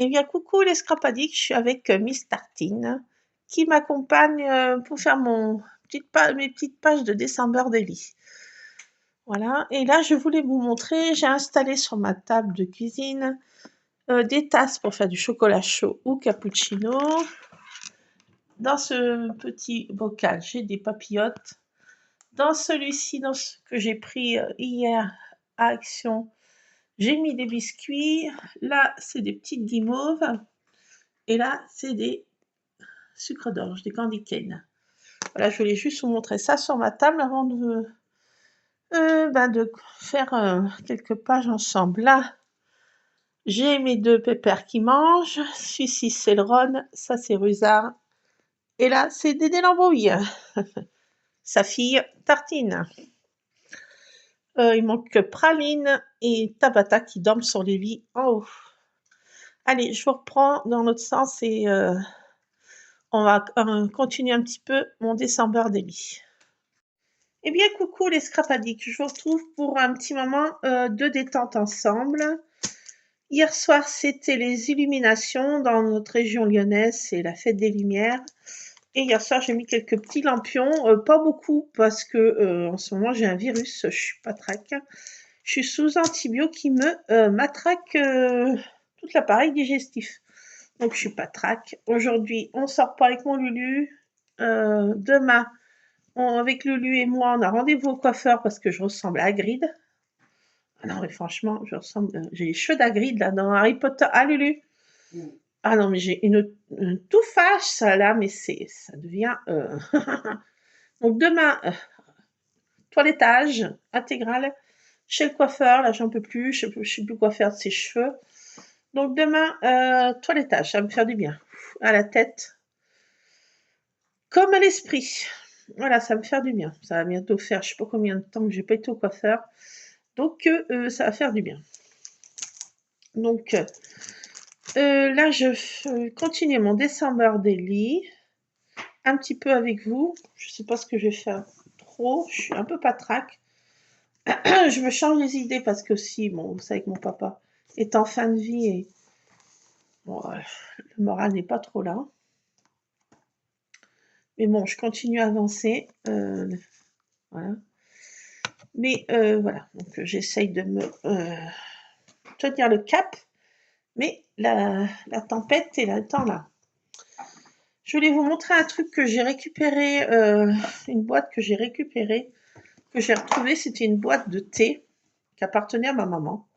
Eh bien, coucou les Scrapadiques, je suis avec Miss Tartine qui m'accompagne pour faire mes petites pages de December Daily. Voilà, et là je voulais vous montrer, j'ai installé sur ma table de cuisine des tasses pour faire du chocolat chaud ou cappuccino. Dans ce petit bocal, j'ai des papillotes. Dans celui-ci, que j'ai pris hier à Action, j'ai mis des biscuits. Là, c'est des petites guimauves. Et là, c'est des sucre d'orge, des candy cane. Voilà, je voulais juste vous montrer ça sur ma table avant de faire quelques pages ensemble. Là, j'ai mes deux pépères qui mangent. Celui-ci, c'est le Ron, ça, c'est Rusard. Et là, c'est Dédé l'embrouille, sa fille Tartine. Il manque que Praline et Tabata qui dorment sur les lits en haut. Allez, je vous reprends dans l'autre sens et on va continuer un petit peu mon December Daily. Eh bien, coucou les Scrapadiques, je vous retrouve pour un petit moment de détente ensemble. Hier soir, c'était les illuminations dans notre région lyonnaise, c'est la fête des Lumières. Et hier soir, j'ai mis quelques petits lampions, pas beaucoup parce que en ce moment, j'ai un virus, je suis patraque. Je suis sous antibio qui me matraque tout l'appareil digestif. Donc, je suis patraque. Aujourd'hui, on sort pas avec mon Lulu. Demain, avec Lulu et moi, on a rendez-vous au coiffeur parce que je ressemble à Hagrid. Ah non, mais franchement, j'ai les cheveux d'Hagrid là dans Harry Potter. Ah Lulu. Ah non, mais j'ai une touffache ça là, mais ça devient. Donc demain, toilettage intégral chez le coiffeur. Là, j'en peux plus. Je sais plus quoi faire de ses cheveux. Donc demain, toilettage, ça va me faire du bien. À la tête comme à l'esprit. Voilà, ça va me faire du bien. Ça va bientôt faire, je sais pas combien de temps que j'ai pas été au coiffeur. Donc, ça va faire du bien. Donc, là, je continue mon December Daily. Un petit peu avec vous. Je sais pas ce que je vais faire trop. Je suis un peu patraque. Je me change les idées parce que si, bon, vous savez que mon papa est en fin de vie et bon, le moral n'est pas trop là. Mais bon, je continue à avancer. Voilà. Mais voilà, donc j'essaye de me tenir le cap. Mais la tempête est là, temps là. Je voulais vous montrer un truc que j'ai récupéré, une boîte que j'ai récupérée, que j'ai retrouvée. C'était une boîte de thé qui appartenait à ma maman.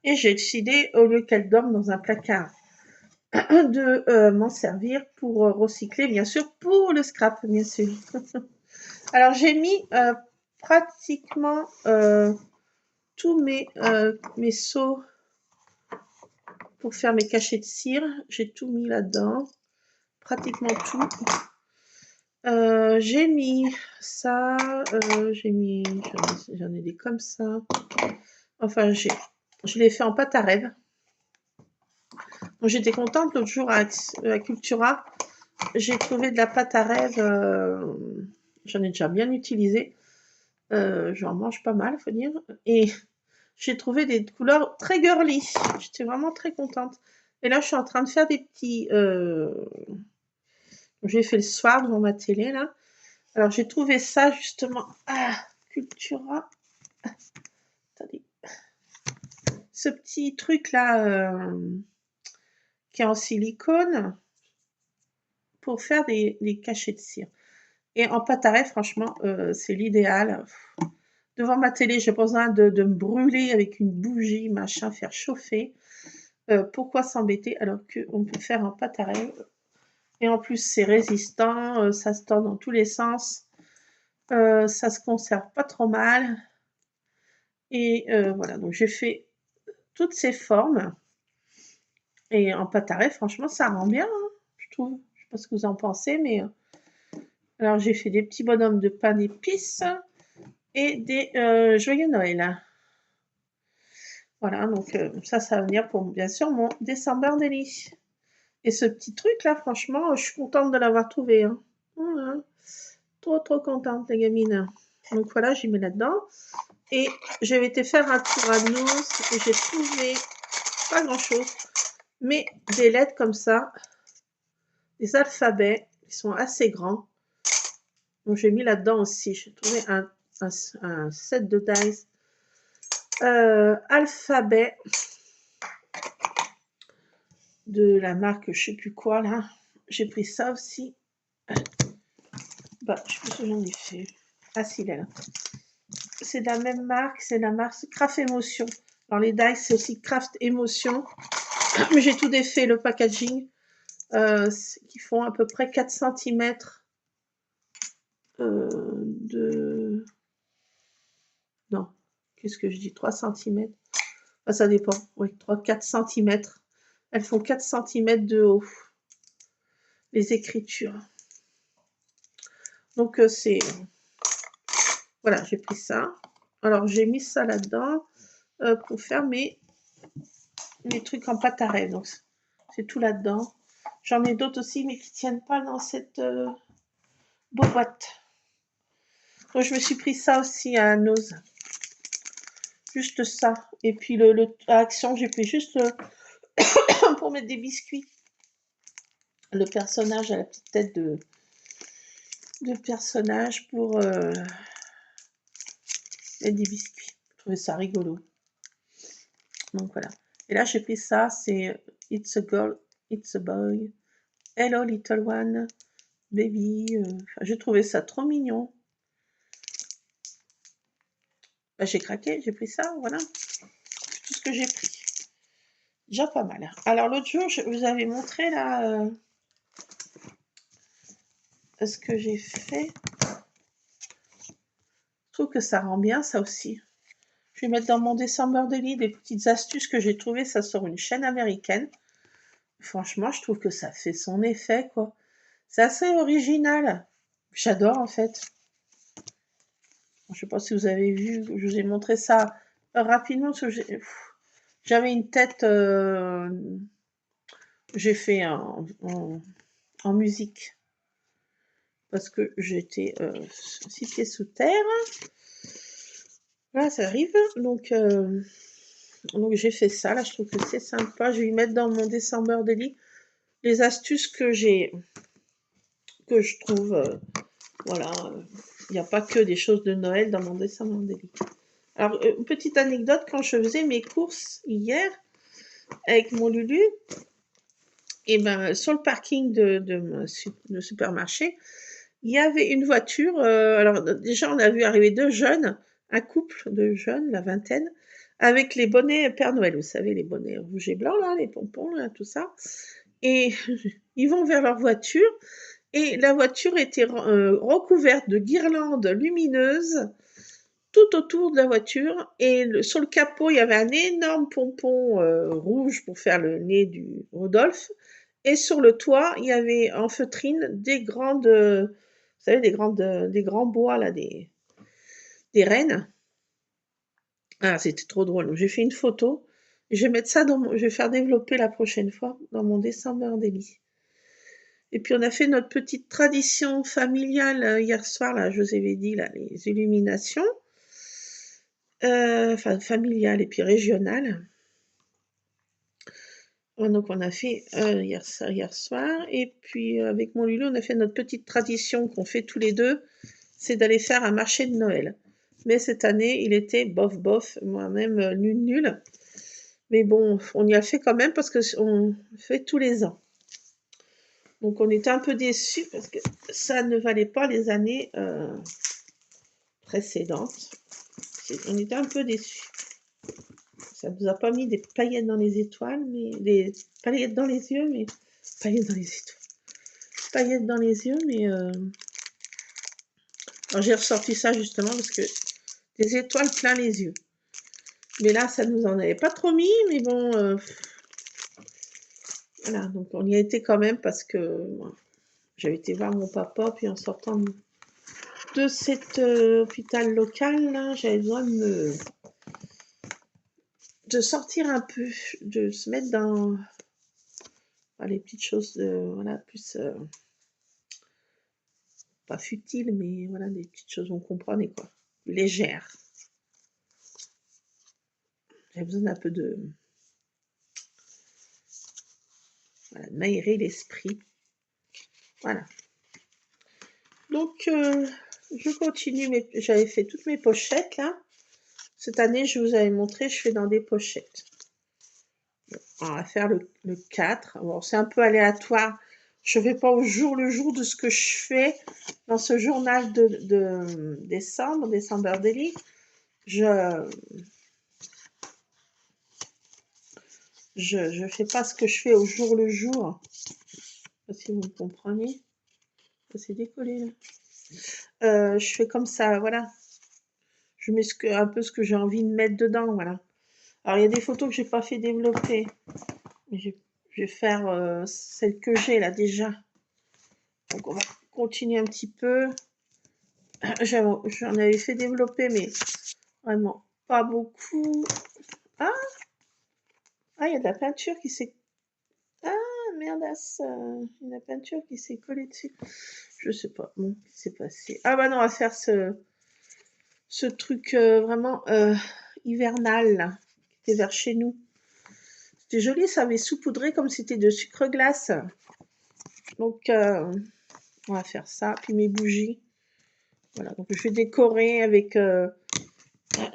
Et j'ai décidé, au lieu qu'elle dorme dans un placard, de m'en servir pour recycler, bien sûr, pour le scrap, bien sûr. Alors, j'ai mis pratiquement tous mes seaux pour faire mes cachets de cire. J'ai tout mis là-dedans, pratiquement tout. J'ai mis ça, j'en ai des comme ça. Enfin, je l'ai fait en pâte à rêve. Donc, j'étais contente l'autre jour à Cultura. J'ai trouvé de la pâte à rêve, j'en ai déjà bien utilisé. J'en mange pas mal, faut dire. Et j'ai trouvé des couleurs très girly. J'étais vraiment très contente. Et là, je suis en train de faire des petits. J'ai fait le soir devant ma télé là. Alors j'ai trouvé ça justement à Cultura. Attendez. Ce petit truc là qui est en silicone pour faire des cachets de cire. Et en pâte à rêve, franchement, c'est l'idéal. Devant ma télé, j'ai besoin de me brûler avec une bougie, machin, faire chauffer. Pourquoi s'embêter alors qu'on peut faire en pâte à rêve? Et en plus, c'est résistant, ça se tord dans tous les sens. Ça se conserve pas trop mal. Et voilà, donc j'ai fait toutes ces formes. Et en pâte à rêve, franchement, ça rend bien, hein, je trouve. Je sais pas ce que vous en pensez, mais alors j'ai fait des petits bonhommes de pain d'épices et des joyeux Noël. Voilà, donc ça va venir pour bien sûr mon December Daily. Et ce petit truc là, franchement, je suis contente de l'avoir trouvé, hein. Voilà. Trop contente, les gamines. Donc voilà, j'y mets là-dedans. Et j'avais été faire un tour à Nouns et j'ai trouvé pas grand chose, mais des lettres comme ça, des alphabets qui sont assez grands. Donc j'ai mis là-dedans aussi, j'ai trouvé un set de dice alphabet de la marque je sais plus quoi là. J'ai pris ça aussi. Bah, je sais plus ce que j'en ai fait. Ah si, là. C'est de la même marque, c'est la marque Craft Emotion. Alors les dice, c'est aussi Craft Emotion. Mais j'ai tout défait, le packaging, qui font à peu près 4 cm de... Non, qu'est-ce que je dis 3 cm. Ah, ça dépend, oui, 3-4 cm. Elles font 4 cm de haut, les écritures. Donc c'est... Voilà, j'ai pris ça. Alors j'ai mis ça là-dedans pour faire mes trucs en pâte à rêve. Donc c'est tout là-dedans. J'en ai d'autres aussi, mais qui ne tiennent pas dans cette boîte. Donc je me suis pris ça aussi à Nose. Juste ça. Et puis à Action, j'ai pris juste pour mettre des biscuits. Le personnage a la petite tête de personnage pour mettre des biscuits. Je trouvais ça rigolo. Donc voilà. Et là, j'ai pris ça, c'est It's a Girl, It's a Boy. Hello Little One, Baby. J'ai trouvé ça trop mignon. Bah, j'ai craqué, j'ai pris ça, voilà. C'est tout ce que j'ai pris. Déjà pas mal. Alors l'autre jour, je vous avais montré là ce que j'ai fait. Je trouve que ça rend bien ça aussi. Je vais mettre dans mon December Daily des petites astuces que j'ai trouvées. Ça sur une chaîne américaine. Franchement, je trouve que ça fait son effet, quoi. C'est assez original. J'adore, en fait. Je sais pas si vous avez vu, je vous ai montré ça rapidement. J'avais une tête... j'ai fait en musique. Parce que j'étais 6 pieds sous terre. Là, ça arrive. Donc j'ai fait ça. Là, je trouve que c'est sympa. Je vais y mettre dans mon December Daily les astuces que je trouve. Voilà. Il n'y a pas que des choses de Noël dans mon December Daily. Alors, une petite anecdote, quand je faisais mes courses hier avec mon Lulu, et ben, sur le parking de supermarché, il y avait une voiture. Alors, déjà, on a vu arriver deux jeunes, un couple de jeunes, la vingtaine, avec les bonnets Père Noël, vous savez, les bonnets rouges et blancs, là, les pompons, là, tout ça. Et ils vont vers leur voiture, et la voiture était recouverte de guirlandes lumineuses tout autour de la voiture, et sur le capot, il y avait un énorme pompon rouge pour faire le nez du Rodolphe, et sur le toit, il y avait en feutrine des grandes, vous savez, des grands bois, là, des rennes. Ah, c'était trop drôle. Donc, j'ai fait une photo. Je vais mettre ça je vais faire développer la prochaine fois dans mon December Daily. Et puis on a fait notre petite tradition familiale hier soir, là, je vous avais dit, là, les illuminations. Enfin, familiale et puis régionale. Donc on a fait hier soir. Et puis avec mon Lulu, on a fait notre petite tradition qu'on fait tous les deux, c'est d'aller faire un marché de Noël. Mais cette année, il était bof bof, moi-même nul. Mais bon, on y a fait quand même parce qu'on fait tous les ans. Donc on était un peu déçus parce que ça ne valait pas les années précédentes. On était un peu déçus. Ça nous a pas mis des paillettes dans les étoiles, mais des paillettes dans les yeux, mais paillettes dans les étoiles. Paillettes dans les yeux, mais alors j'ai ressorti ça justement parce que des étoiles plein les yeux. Mais là, ça nous en avait pas trop mis, mais bon, voilà, donc on y a été quand même parce que j'avais été voir mon papa, puis en sortant de cet hôpital local, là, j'avais besoin de sortir un peu, de se mettre dans les petites choses, voilà, plus pas futiles, mais voilà, des petites choses, on comprenait quoi, légères. J'avais besoin d'un peu de Voilà, m'aérer l'esprit. Voilà. Donc, je continue. J'avais fait toutes mes pochettes, là. Cette année, je vous avais montré, je fais dans des pochettes. On va faire le 4. Bon, c'est un peu aléatoire. Je ne vais pas au jour le jour de ce que je fais dans ce journal de décembre, December Daily. Je fais pas ce que je fais au jour le jour. Je sais pas si vous me comprenez. Ça s'est décollé là. Je fais comme ça, voilà. Je mets un peu ce que j'ai envie de mettre dedans, voilà. Alors il y a des photos que j'ai pas fait développer. Mais je vais faire celles que j'ai là déjà. Donc on va continuer un petit peu. J'en avais fait développer, mais vraiment pas beaucoup. Ah, il y a de la peinture qui s'est... Ah, merdasse, il y a de la peinture qui s'est collée dessus. Je sais pas, bon, qu'est-ce qui s'est passé? Ah bah non, on va faire ce truc vraiment hivernal, là, qui était vers chez nous. C'était joli, ça avait saupoudré comme si c'était de sucre glace. Donc, on va faire ça. Puis mes bougies. Voilà, donc je vais décorer avec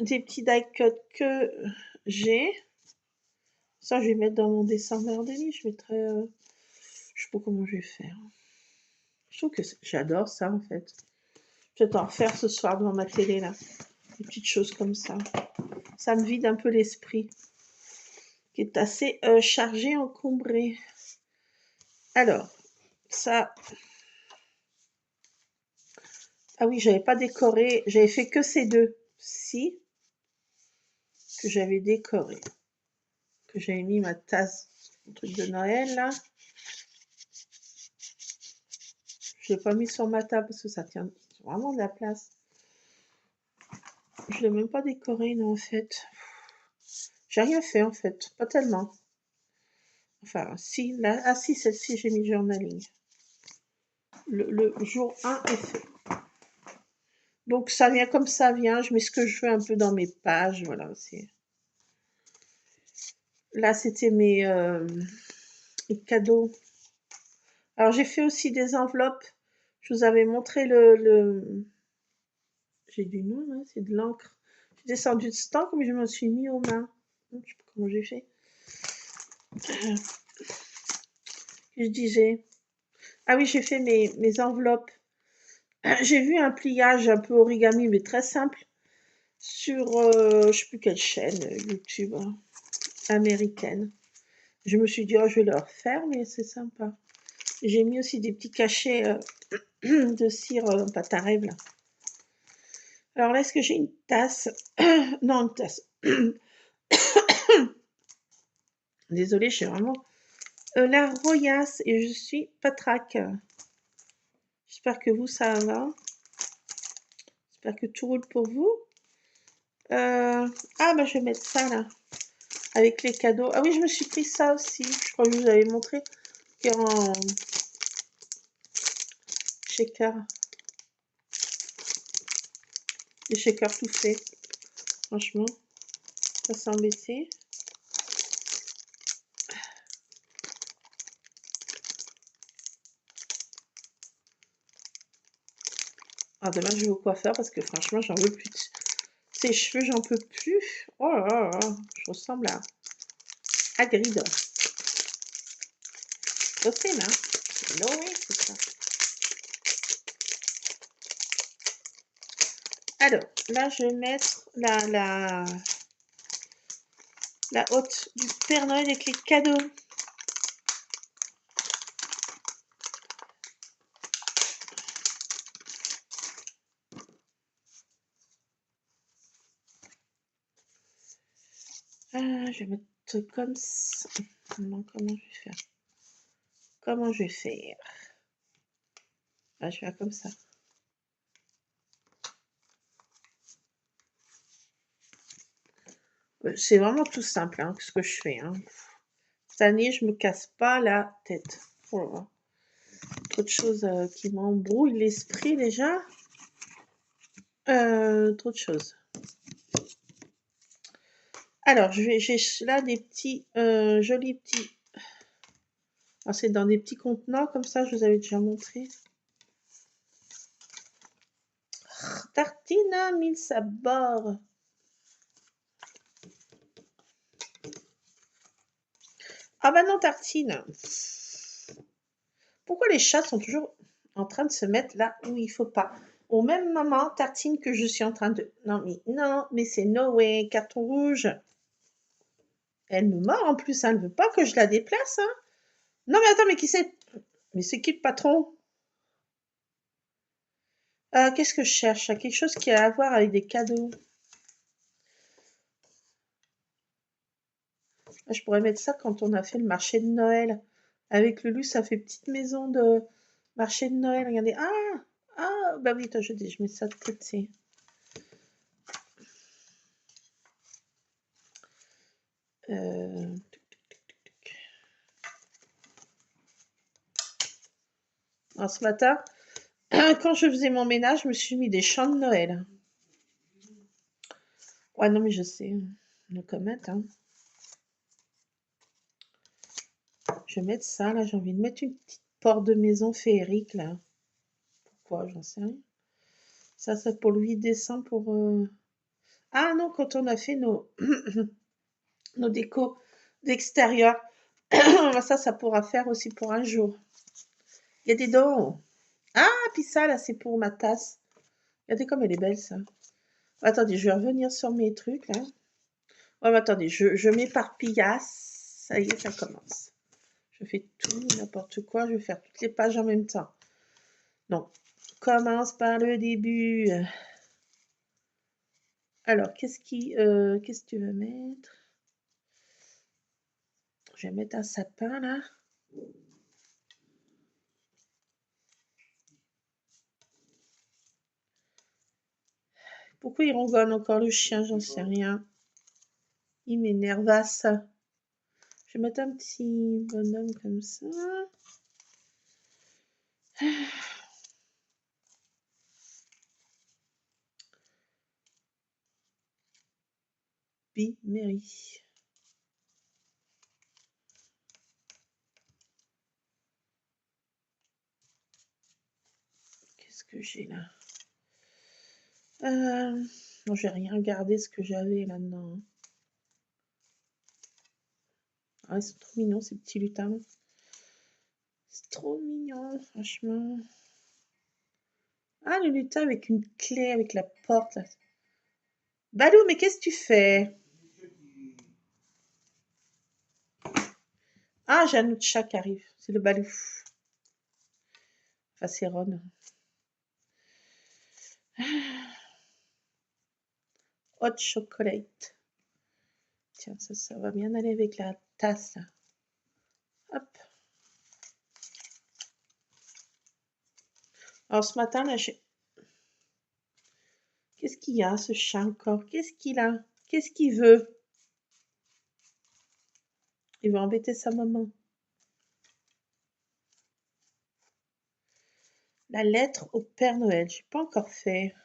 des petits die cuts que j'ai. Ça, je vais mettre dans mon December Daily. Je mettrai... je sais pas comment je vais faire. Je trouve que j'adore ça, en fait. Je vais en refaire ce soir devant ma télé, là. Des petites choses comme ça. Ça me vide un peu l'esprit. Qui est assez chargé, encombré. Alors, ça... Ah oui, j'avais pas décoré. J'avais fait que ces deux. Si. Que j'avais décoré. Que j'avais mis ma tasse, le truc de Noël, là. Je l'ai pas mis sur ma table parce que ça tient vraiment de la place. Je l'ai même pas décoré, non, en fait. J'ai rien fait, en fait. Pas tellement. Enfin, si, là, ah si, celle-ci, j'ai mis journaling. Le jour 1 est fait. Donc, ça vient comme ça vient. Je mets ce que je veux un peu dans mes pages. Voilà, c'est... Là, c'était mes cadeaux. Alors, j'ai fait aussi des enveloppes. Je vous avais montré J'ai du nom, là, c'est de l'encre. J'ai descendu de stock, mais je me suis mis aux mains. Je sais pas comment j'ai fait. Je disais... Ah oui, j'ai fait mes enveloppes. J'ai vu un pliage un peu origami, mais très simple, sur, je sais plus quelle chaîne YouTube américaine. Je me suis dit, oh, je vais le refaire, mais c'est sympa. J'ai mis aussi des petits cachets de cire pâte à rêve, là. Alors là, est-ce que j'ai une tasse? Non, une tasse. Désolée, je suis vraiment la royasse et je suis patraque. J'espère que vous, ça va. J'espère que tout roule pour vous. Ah, bah, je vais mettre ça, là, avec les cadeaux. Ah oui, je me suis pris ça aussi. Je crois que je vous avais montré. Qui est en shaker. Des shakers tout faits. Franchement, pas s'embêter. Ah, demain, je vais au coiffeur parce que franchement, j'en veux plus. Ces cheveux, j'en peux plus. Oh là là, je ressemble à Hagrid. C'est là. Oui, c'est ça. Alors, là, je vais mettre la hotte du Père Noël avec les cadeaux. Je vais mettre comme ça. Non, comment je vais faire? Comment je vais faire? Ah, je vais faire comme ça. C'est vraiment tout simple, hein, ce que je fais. Hein. Cette année, je me casse pas la tête. Oh là là. Trop de choses qui m'embrouillent l'esprit déjà. Trop de choses. Alors, j'ai là des petits, jolis petits Alors, c'est dans des petits contenants comme ça, je vous avais déjà montré. Tartine à 1000 sabords. Ah bah non, tartine. Pourquoi les chats sont toujours en train de se mettre là où il faut pas? Au même moment, tartine, que je suis en train de... Non, mais c'est no way, carton rouge. Elle me mord en plus, elle ne veut pas que je la déplace. Hein. Non mais attends, mais qui c'est? Mais c'est qui le patron? Qu'est-ce que je cherche? Quelque chose qui a à voir avec des cadeaux. Je pourrais mettre ça quand on a fait le marché de Noël. Avec Lulu, ça fait petite maison de marché de Noël. Regardez. Bah oui, attends, je mets ça de côté. Alors ce matin, quand je faisais mon ménage, je me suis mis des chants de Noël. Ouais, non, mais je sais. No comment, hein. Je vais mettre ça, là. J'ai envie de mettre une petite porte de maison féerique, là. Pourquoi? J'en sais rien. Ça, c'est pour le 8 décembre, pour... Ah non, quand on a fait nos, nos décos d'extérieur. Ça pourra faire aussi pour un jour. Il y a des dents. Ah, puis ça, là, c'est pour ma tasse. Regardez comme elle est belle, ça. Attendez, je vais revenir sur mes trucs, là. Ouais, mais attendez, je m'éparpillasse. Ça y est, ça commence. Je fais tout, n'importe quoi. Je vais faire toutes les pages en même temps. Donc, commence par le début. Alors, qu'est-ce que tu veux mettre? Je vais mettre un sapin, là. Pourquoi il ronronne encore le chien? J'en sais rien. Il m'énervasse. Je vais mettre un petit bonhomme comme ça. Mary. Qu'est-ce que j'ai là? Non, j'ai rien regardé ce que j'avais là-dedans. Ah, ils sont trop mignons ces petits lutins. C'est trop mignon, franchement. Ah, le lutin avec une clé, avec la porte là. Balou, mais qu'est-ce que tu fais? Ah, j'ai un autre chat qui arrive. C'est le Balou. Enfin, c'est Ron. Hot chocolate. Tiens, ça va bien aller avec la tasse là. Hop. Alors ce matin là, qu'est-ce qu'il y a ce chat encore? Qu'est-ce qu'il a? Qu'est-ce qu'il veut? Il veut embêter sa maman. La lettre au Père Noël. J'ai pas encore fait.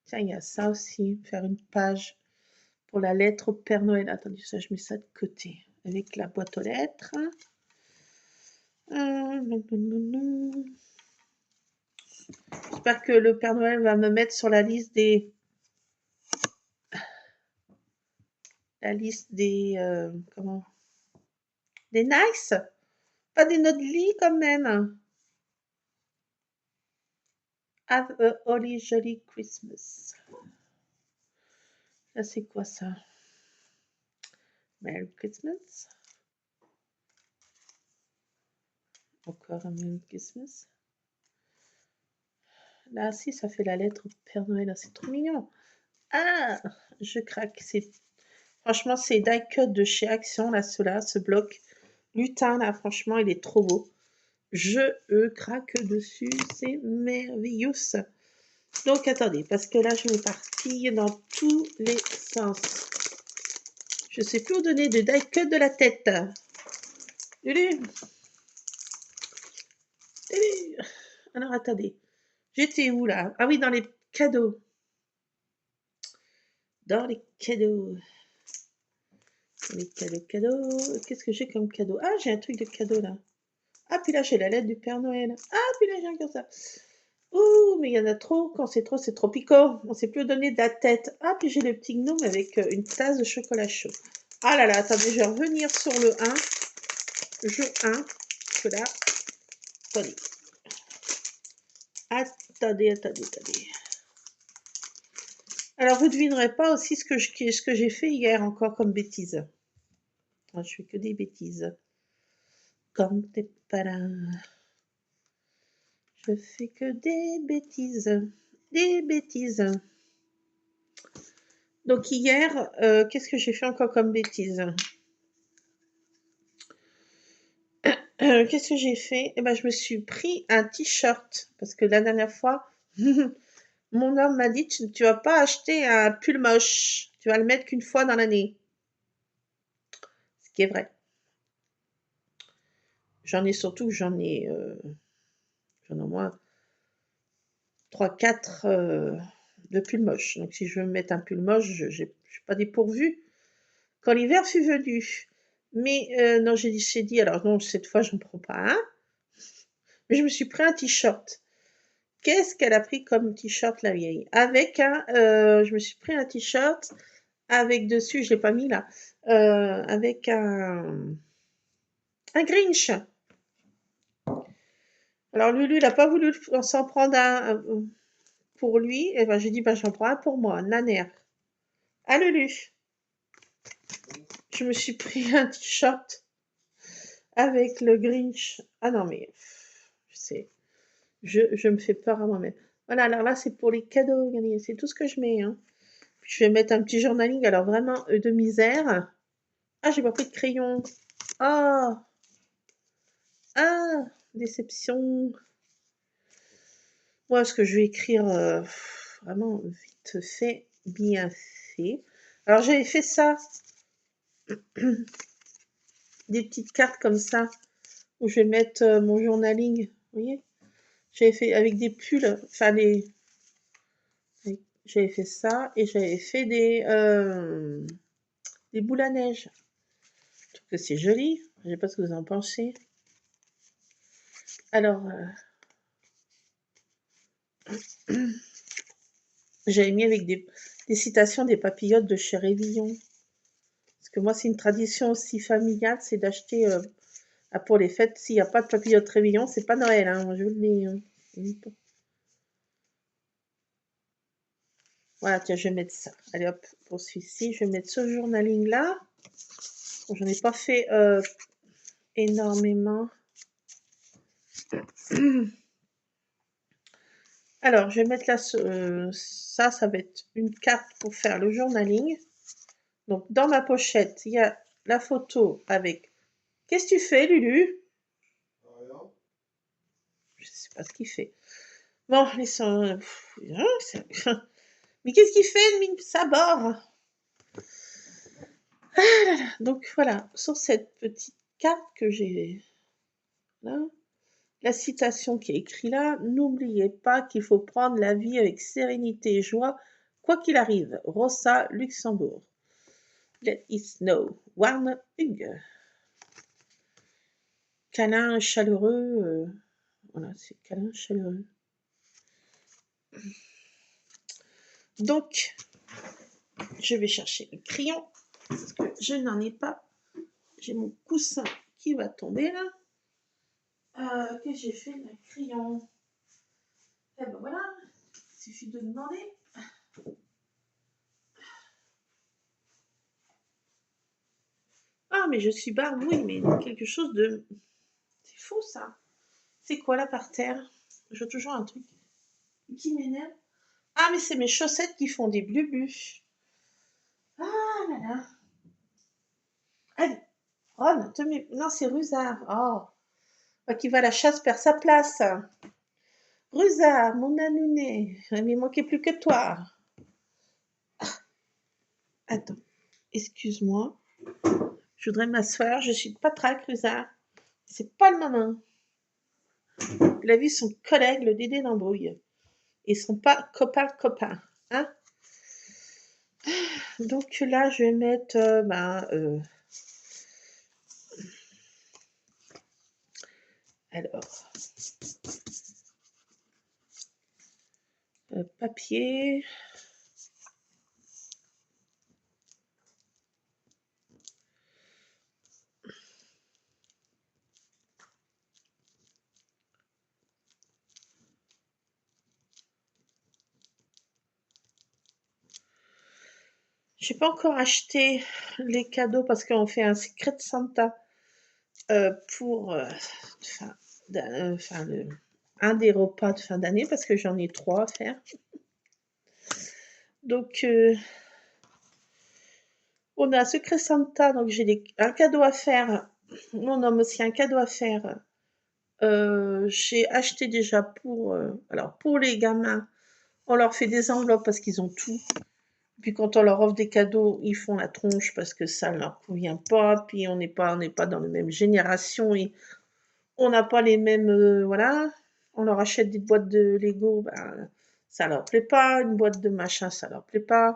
Tiens, il y a ça aussi. Faire une page pour la lettre au Père Noël. Attendez, ça, je mets ça de côté. Avec la boîte aux lettres. J'espère que le Père Noël va me mettre sur la liste des... comment? Des nice? Pas des notes lit quand même. Have a holly jolly Christmas. Ça, c'est quoi ça? Merry Christmas. Encore un Merry Christmas. Là, si, ça fait la lettre au Père Noël. C'est trop mignon. Ah, je craque. Franchement, c'est die cut de chez Action, là, ce bloc. Lutin, là, franchement, il est trop beau. Je craque dessus. C'est merveilleux. Donc, attendez, parce que là, je m'éparpille dans tous les sens. Je sais plus où donner de die cut de la tête. Lulu. Lulu. Alors, attendez. J'étais où, là? Ah oui, dans les cadeaux. Dans les cadeaux. Les cadeaux. Qu'est-ce que j'ai comme cadeau? Ah, j'ai un truc de cadeau là. Ah, puis là, j'ai la lettre du Père Noël. Ah, puis là, j'ai un comme ça. Ouh, mais il y en a trop. Quand c'est trop picot. On ne sait plus où donner de la tête. Ah, puis j'ai le petit gnome avec une tasse de chocolat chaud. Ah là là, attendez, je vais revenir sur le 1. Jeu 1. Parce que là, attendez. Attendez. Alors, vous ne devinerez pas aussi ce que j'ai fait hier encore comme bêtise. Moi, je fais que des bêtises. Comme t'es pas là. Je fais que des bêtises. Des bêtises. Donc hier, qu'est-ce que j'ai fait encore comme bêtise? Qu'est-ce que j'ai fait? Eh ben, je me suis pris un t-shirt. Parce que la dernière fois, mon homme m'a dit, tu vas pas acheter un pull moche. Tu vas le mettre qu'une fois dans l'année. Ce qui est vrai. J'en ai au moins 3-4 de pull moche. Donc si je veux me mettre un pull moche, je ne suis pas dépourvue. Quand l'hiver fut venu. Mais non, j'ai dit, alors non, cette fois, je n'en prends pas un. Mais je me suis pris un t-shirt. Qu'est-ce qu'elle a pris comme t-shirt, la vieille? Je me suis pris un t-shirt avec dessus, je ne l'ai pas mis là, avec un Grinch. Alors Lulu, il n'a pas voulu s'en prendre un pour lui. Et ben j'ai dit, j'en prends un pour moi, Naner. Ah Lulu, je me suis pris un t-shirt avec le Grinch. Ah non mais, je me fais peur à moi-même. Voilà, alors là c'est pour les cadeaux, regardez, c'est tout ce que je mets. Hein. Je vais mettre un petit journaling, alors vraiment de misère. Ah, j'ai pas pris de crayon. Ah, déception. Moi, ce que je vais écrire, vraiment vite fait, bien fait. Alors, j'avais fait ça, des petites cartes comme ça, où je vais mettre mon journaling. Vous voyez? J'avais fait avec des pulls, enfin j'avais fait ça et j'avais fait des boules à neige. Je trouve que c'est joli. Je sais pas ce que vous en pensez. Alors, j'avais mis avec des citations des papillotes de chez Révillon. Parce que moi, c'est une tradition aussi familiale, c'est d'acheter pour les fêtes. S'il n'y a pas de papillotes Révillon, c'est pas Noël. Hein, je vous le dis. Voilà, tiens, je vais mettre ça. Allez hop, pour celui-ci, je vais mettre ce journaling là. Bon, j'en ai pas fait énormément. Alors, je vais mettre là, ça va être une carte pour faire le journaling. Donc, dans ma pochette, il y a la photo avec... Qu'est-ce que tu fais, Lulu? Rien. Je sais pas ce qu'il fait. Bon, laissons... Mais qu'est-ce qu'il fait, mine sabord? Ah là là. Donc, voilà, sur cette petite carte que j'ai là, la citation qui est écrite là, n'oubliez pas qu'il faut prendre la vie avec sérénité et joie, quoi qu'il arrive. Rosa Luxembourg. Let it snow. Warm Hugues. Câlin chaleureux. Voilà, c'est câlin chaleureux. Donc, je vais chercher le crayon, parce que je n'en ai pas. J'ai mon coussin qui va tomber là. Que j'ai fait le crayon. Et ben voilà, il suffit de demander. Ah, mais je suis barbouille, mais quelque chose de... C'est fou, ça. C'est quoi, là, par terre? Je vois toujours un truc qui m'énerve. Ah, mais c'est mes chaussettes qui font des blubus. Ah là là. Allez, Ron, te mets... Non, c'est Rusard. Oh, qui va à la chasse perd sa place. Rusard, mon anounet. Il ne manquait plus que toi. Attends, excuse-moi. Je voudrais m'asseoir. Je suis pas trac, Rusard. C'est pas le moment. Il a vu son collègue, le Dédé d'embrouille. Ils sont pas copains. Hein? Donc là, je vais mettre Alors, papier. J'ai pas encore acheté les cadeaux parce qu'on fait un Secret Santa pour un des repas de fin d'année parce que j'en ai 3 à faire. Donc on a un Secret Santa, donc j'ai un cadeau à faire. Mon homme aussi a un cadeau à faire. J'ai acheté déjà alors pour les gamins, on leur fait des enveloppes parce qu'ils ont tout. Puis quand on leur offre des cadeaux, ils font la tronche parce que ça ne leur convient pas. Puis on n'est pas dans la même génération et on n'a pas les mêmes, voilà. On leur achète des boîtes de Lego, ben, ça leur plaît pas. Une boîte de machin, ça leur plaît pas.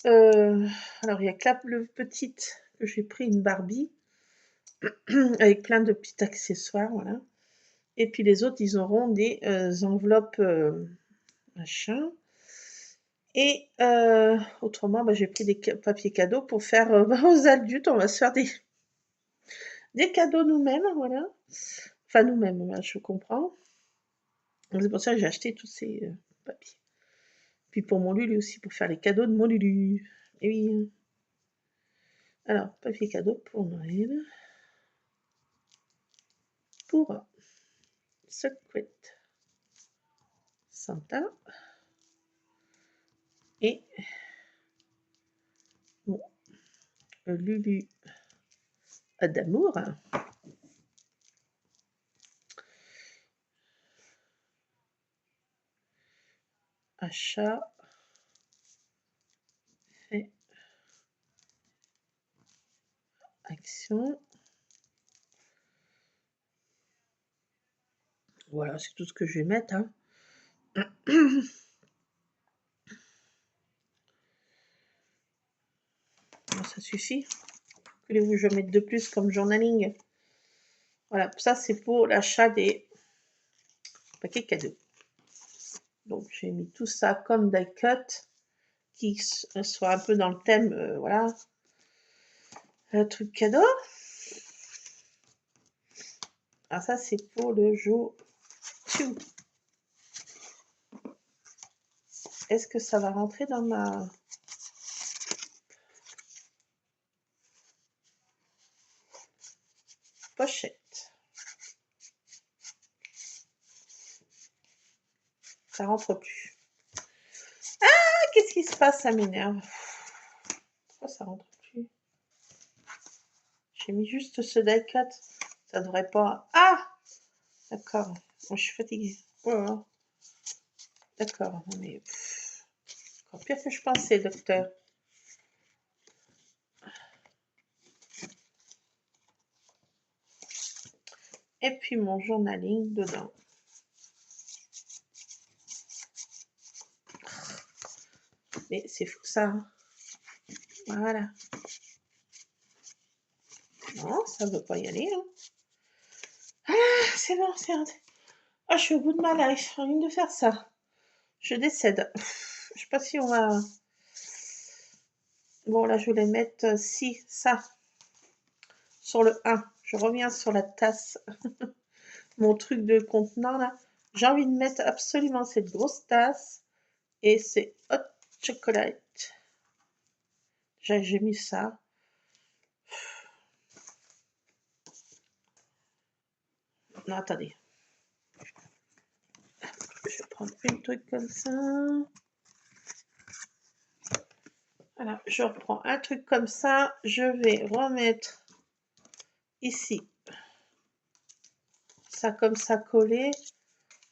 Alors il y a que le petite que j'ai pris, une Barbie, avec plein de petits accessoires, voilà. Et puis les autres, ils auront des enveloppes machin. Et autrement, bah, j'ai pris des papiers cadeaux pour faire aux adultes, on va se faire des cadeaux nous-mêmes, voilà. Enfin, nous-mêmes, je comprends. C'est pour ça que j'ai acheté tous ces papiers. Puis pour mon Lulu aussi, pour faire les cadeaux de mon Lulu. Et oui. Alors, papier cadeau pour Noël. Pour Secret Santa. Et mon Lulu d'amour. Achat fait action. Voilà, c'est tout ce que je vais mettre. Hein. Ça suffit. Que voulez-vous que je mette de plus comme journaling? Voilà, ça c'est pour l'achat des paquets cadeaux. Donc j'ai mis tout ça comme die cut, qui soit un peu dans le thème, voilà, truc cadeau. Alors ça c'est pour le jour. Est-ce que ça va rentrer dans ma pochette? Ça rentre plus. Ah, qu'est-ce qui se passe? Ça m'énerve. Pourquoi ça rentre plus? J'ai mis juste ce die cut. Ça devrait pas. Ah! D'accord. Bon, je suis fatiguée. Oh. D'accord, mais encore pire que je pensais, docteur. Et puis mon journaling dedans. Mais c'est fou ça. Hein. Voilà. Non, ça ne veut pas y aller. Hein. Ah, c'est bon, c'est un... Ah, je suis au bout de ma life. J'ai envie de faire ça. Je décède. Je sais pas si on va... Bon, là, je voulais mettre, si, ça. Sur le 1. Je reviens sur la tasse. Mon truc de contenant, là. J'ai envie de mettre absolument cette grosse tasse. Et c'est hot chocolate. J'ai mis ça. Non, attendez. Je vais prendre un truc comme ça. Voilà, je reprends un truc comme ça. Je vais remettre ici ça comme ça collé.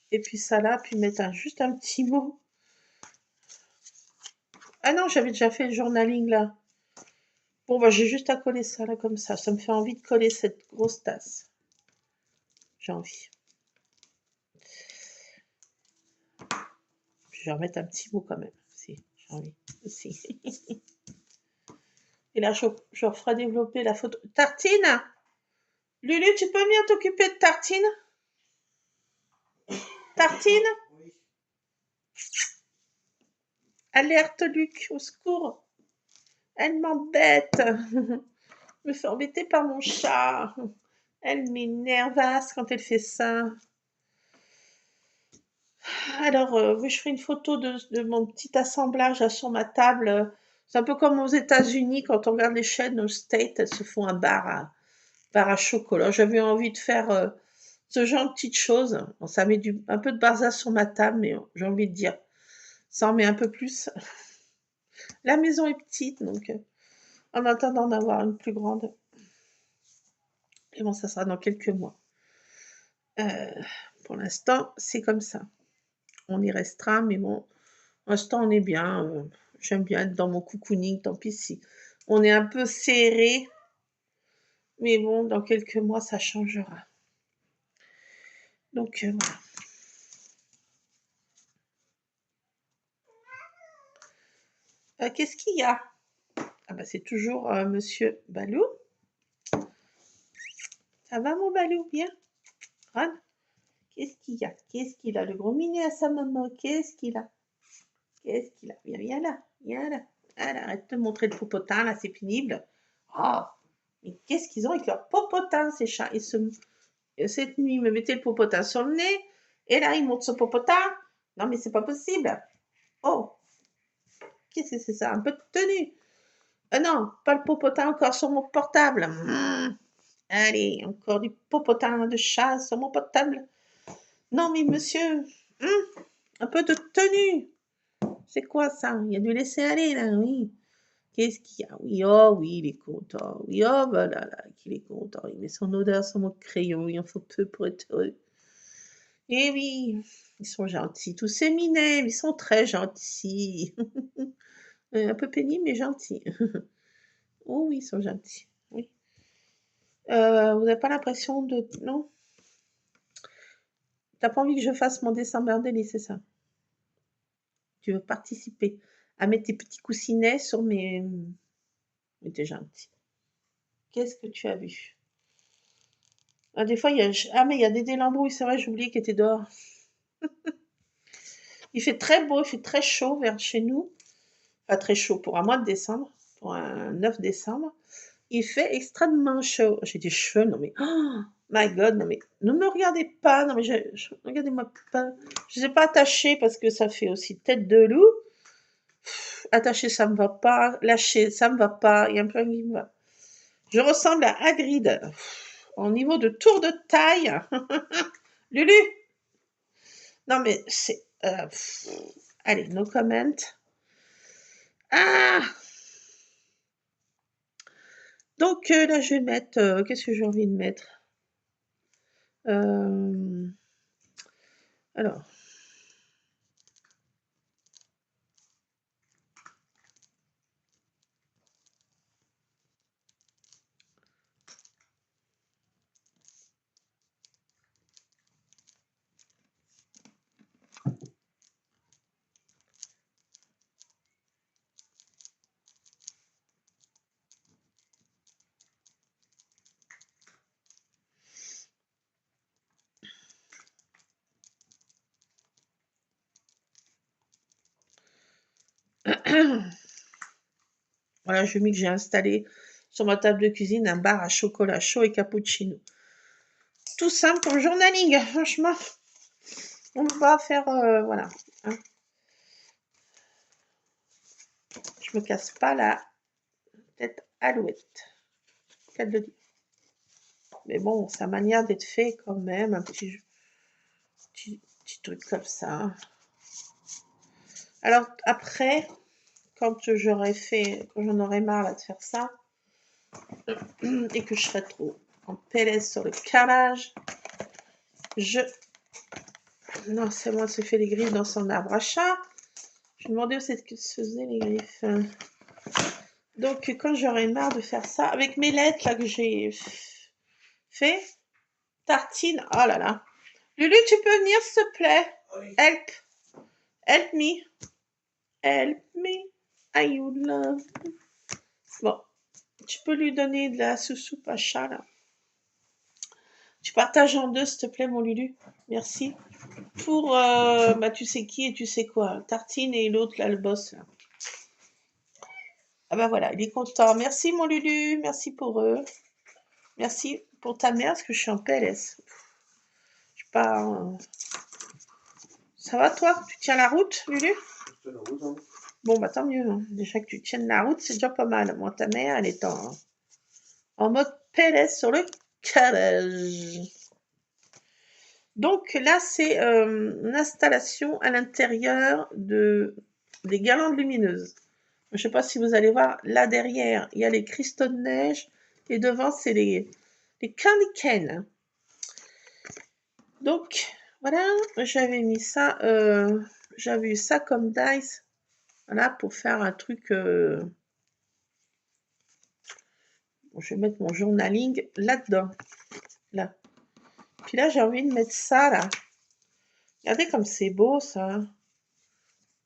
Et puis ça là, puis mettre juste un petit mot. Ah non, j'avais déjà fait le journaling là. Bon, bah j'ai juste à coller ça là comme ça. Ça me fait envie de coller cette grosse tasse. J'ai envie. Je vais remettre un petit mot quand même. Si, j'ai envie aussi. Et là, je referai développer la photo. Tartine! Lulu, tu peux venir t'occuper de Tartine? Tartine? Alerte Luc, au secours. Elle m'embête. Je me fais embêter par mon chat. Elle m'énervasse quand elle fait ça. Alors, oui, je ferai une photo de mon petit assemblage sur ma table. C'est un peu comme aux États-Unis, quand on regarde les chaînes aux States, elles se font un bar à chocolat. J'avais envie de faire ce genre de petites choses. Bon, ça met un peu de barza sur ma table, mais j'ai envie de dire, ça en met un peu plus. La maison est petite, donc en attendant d'avoir une plus grande. Et bon, ça sera dans quelques mois. Pour l'instant, c'est comme ça. On y restera, mais bon, pour l'instant, on est bien. J'aime bien être dans mon cocooning, tant pis si on est un peu serré. Mais bon, dans quelques mois, ça changera. Donc, voilà. Qu'est-ce qu'il y a? Ah bah c'est toujours Monsieur Balou. Ça va mon Balou, bien? Ron? Qu'est-ce qu'il y a? Qu'est-ce qu'il a? Le gros minet à sa maman, qu'est-ce qu'il a? Qu'est-ce qu'il a? Viens là, viens là. Allez, arrête de montrer le popotin, là, c'est pénible. Oh, mais qu'est-ce qu'ils ont avec leur popotin, ces chats? Cette nuit, ils me mettaient le popotin sur le nez, et là, ils montent ce popotin. Non, mais c'est pas possible. Oh, qu'est-ce que c'est ça? Un peu de tenue. Non, pas le popotin encore sur mon portable. Allez, encore du popotin de chat sur mon portable. Non, mais monsieur, un peu de tenue. C'est quoi ça? Il y a du laisser-aller, là, oui. Qu'est-ce qu'il y a? Oui, oh oui, il est content. Oui, oh bah là là, qu'il est content. Il met son odeur sur mon crayon. Il en faut peu pour être heureux. Eh oui, ils sont gentils. Tous ces minets, ils sont très gentils. Un peu pénibles, mais gentils. Oh oui, ils sont gentils. Oui. Vous n'avez pas l'impression de... Non? T'as pas envie que je fasse mon dessin Berndelli, c'est ça? Tu veux participer à mettre tes petits coussinets sur mes... Mais t'es gentil. Qu'est-ce que tu as vu? Ah, des fois, il y a... Ah, mais il y a Dédé Lambrouille, c'est vrai, j'ai oublié qu'il était dehors. Il fait très beau, il fait très chaud vers chez nous. Pas très chaud pour un mois de décembre, pour un 9 décembre. Il fait extrêmement chaud. J'ai des cheveux, non mais... Oh my God, non mais... Ne me regardez pas, non mais... Regardez-moi pas. Je ne les ai pas attachés parce que ça fait aussi tête de loup. Attacher, ça me va pas. Lâcher, ça me va pas. Il y a un peu qui me va. Je ressemble à Hagrid. Au niveau de tour de taille. Lulu. Non mais c'est... Allez, no comment. Ah. Donc là, je vais mettre... Qu'est-ce que j'ai envie de mettre? Alors... Voilà, je mis que j'ai installé sur ma table de cuisine un bar à chocolat chaud et cappuccino. Tout simple comme journaling, franchement. On va faire, voilà. Hein. Je me casse pas la tête alouette. Qu'elle le dit. Mais bon, sa manière d'être fait quand même, un petit truc comme ça. Alors après, quand j'en aurai marre là, de faire ça, et que je serai trop en PLS sur le carrelage, non, c'est moi qui se fait les griffes dans son arbre à chat. Je me demandais où c'est que se faisaient les griffes. Donc, quand j'aurai marre de faire ça, avec mes lettres là que j'ai fait, tartine, oh là là. Lulu, tu peux venir s'il te plaît? Oui. Help me. Help me. I would love. Bon, tu peux lui donner de la soupe à chat là. Tu partages en deux, s'il te plaît, mon Lulu. Merci. Pour, bah, tu sais qui et tu sais quoi. Tartine et l'autre, là, le boss. Là. Ah bah voilà, il est content. Merci, mon Lulu. Merci pour eux. Merci pour ta mère, parce que je suis en PLS. Je sais pas... Ça va, toi? Tu tiens la route, Lulu? Je tiens la route, hein. Bon, bah tant mieux. Hein. Déjà que tu tiennes la route, c'est déjà pas mal. Moi, ta mère, elle est en mode PLS sur le calage. Donc là, c'est une installation à l'intérieur des guirlandes lumineuses. Je ne sais pas si vous allez voir, là derrière, il y a les cristaux de neige et devant, c'est les candy cane. Donc, voilà, j'avais mis ça, j'avais eu ça comme dice, voilà, pour faire un truc. Bon, je vais mettre mon journaling là-dedans, là. Puis là, j'ai envie de mettre ça, là. Regardez comme c'est beau, ça.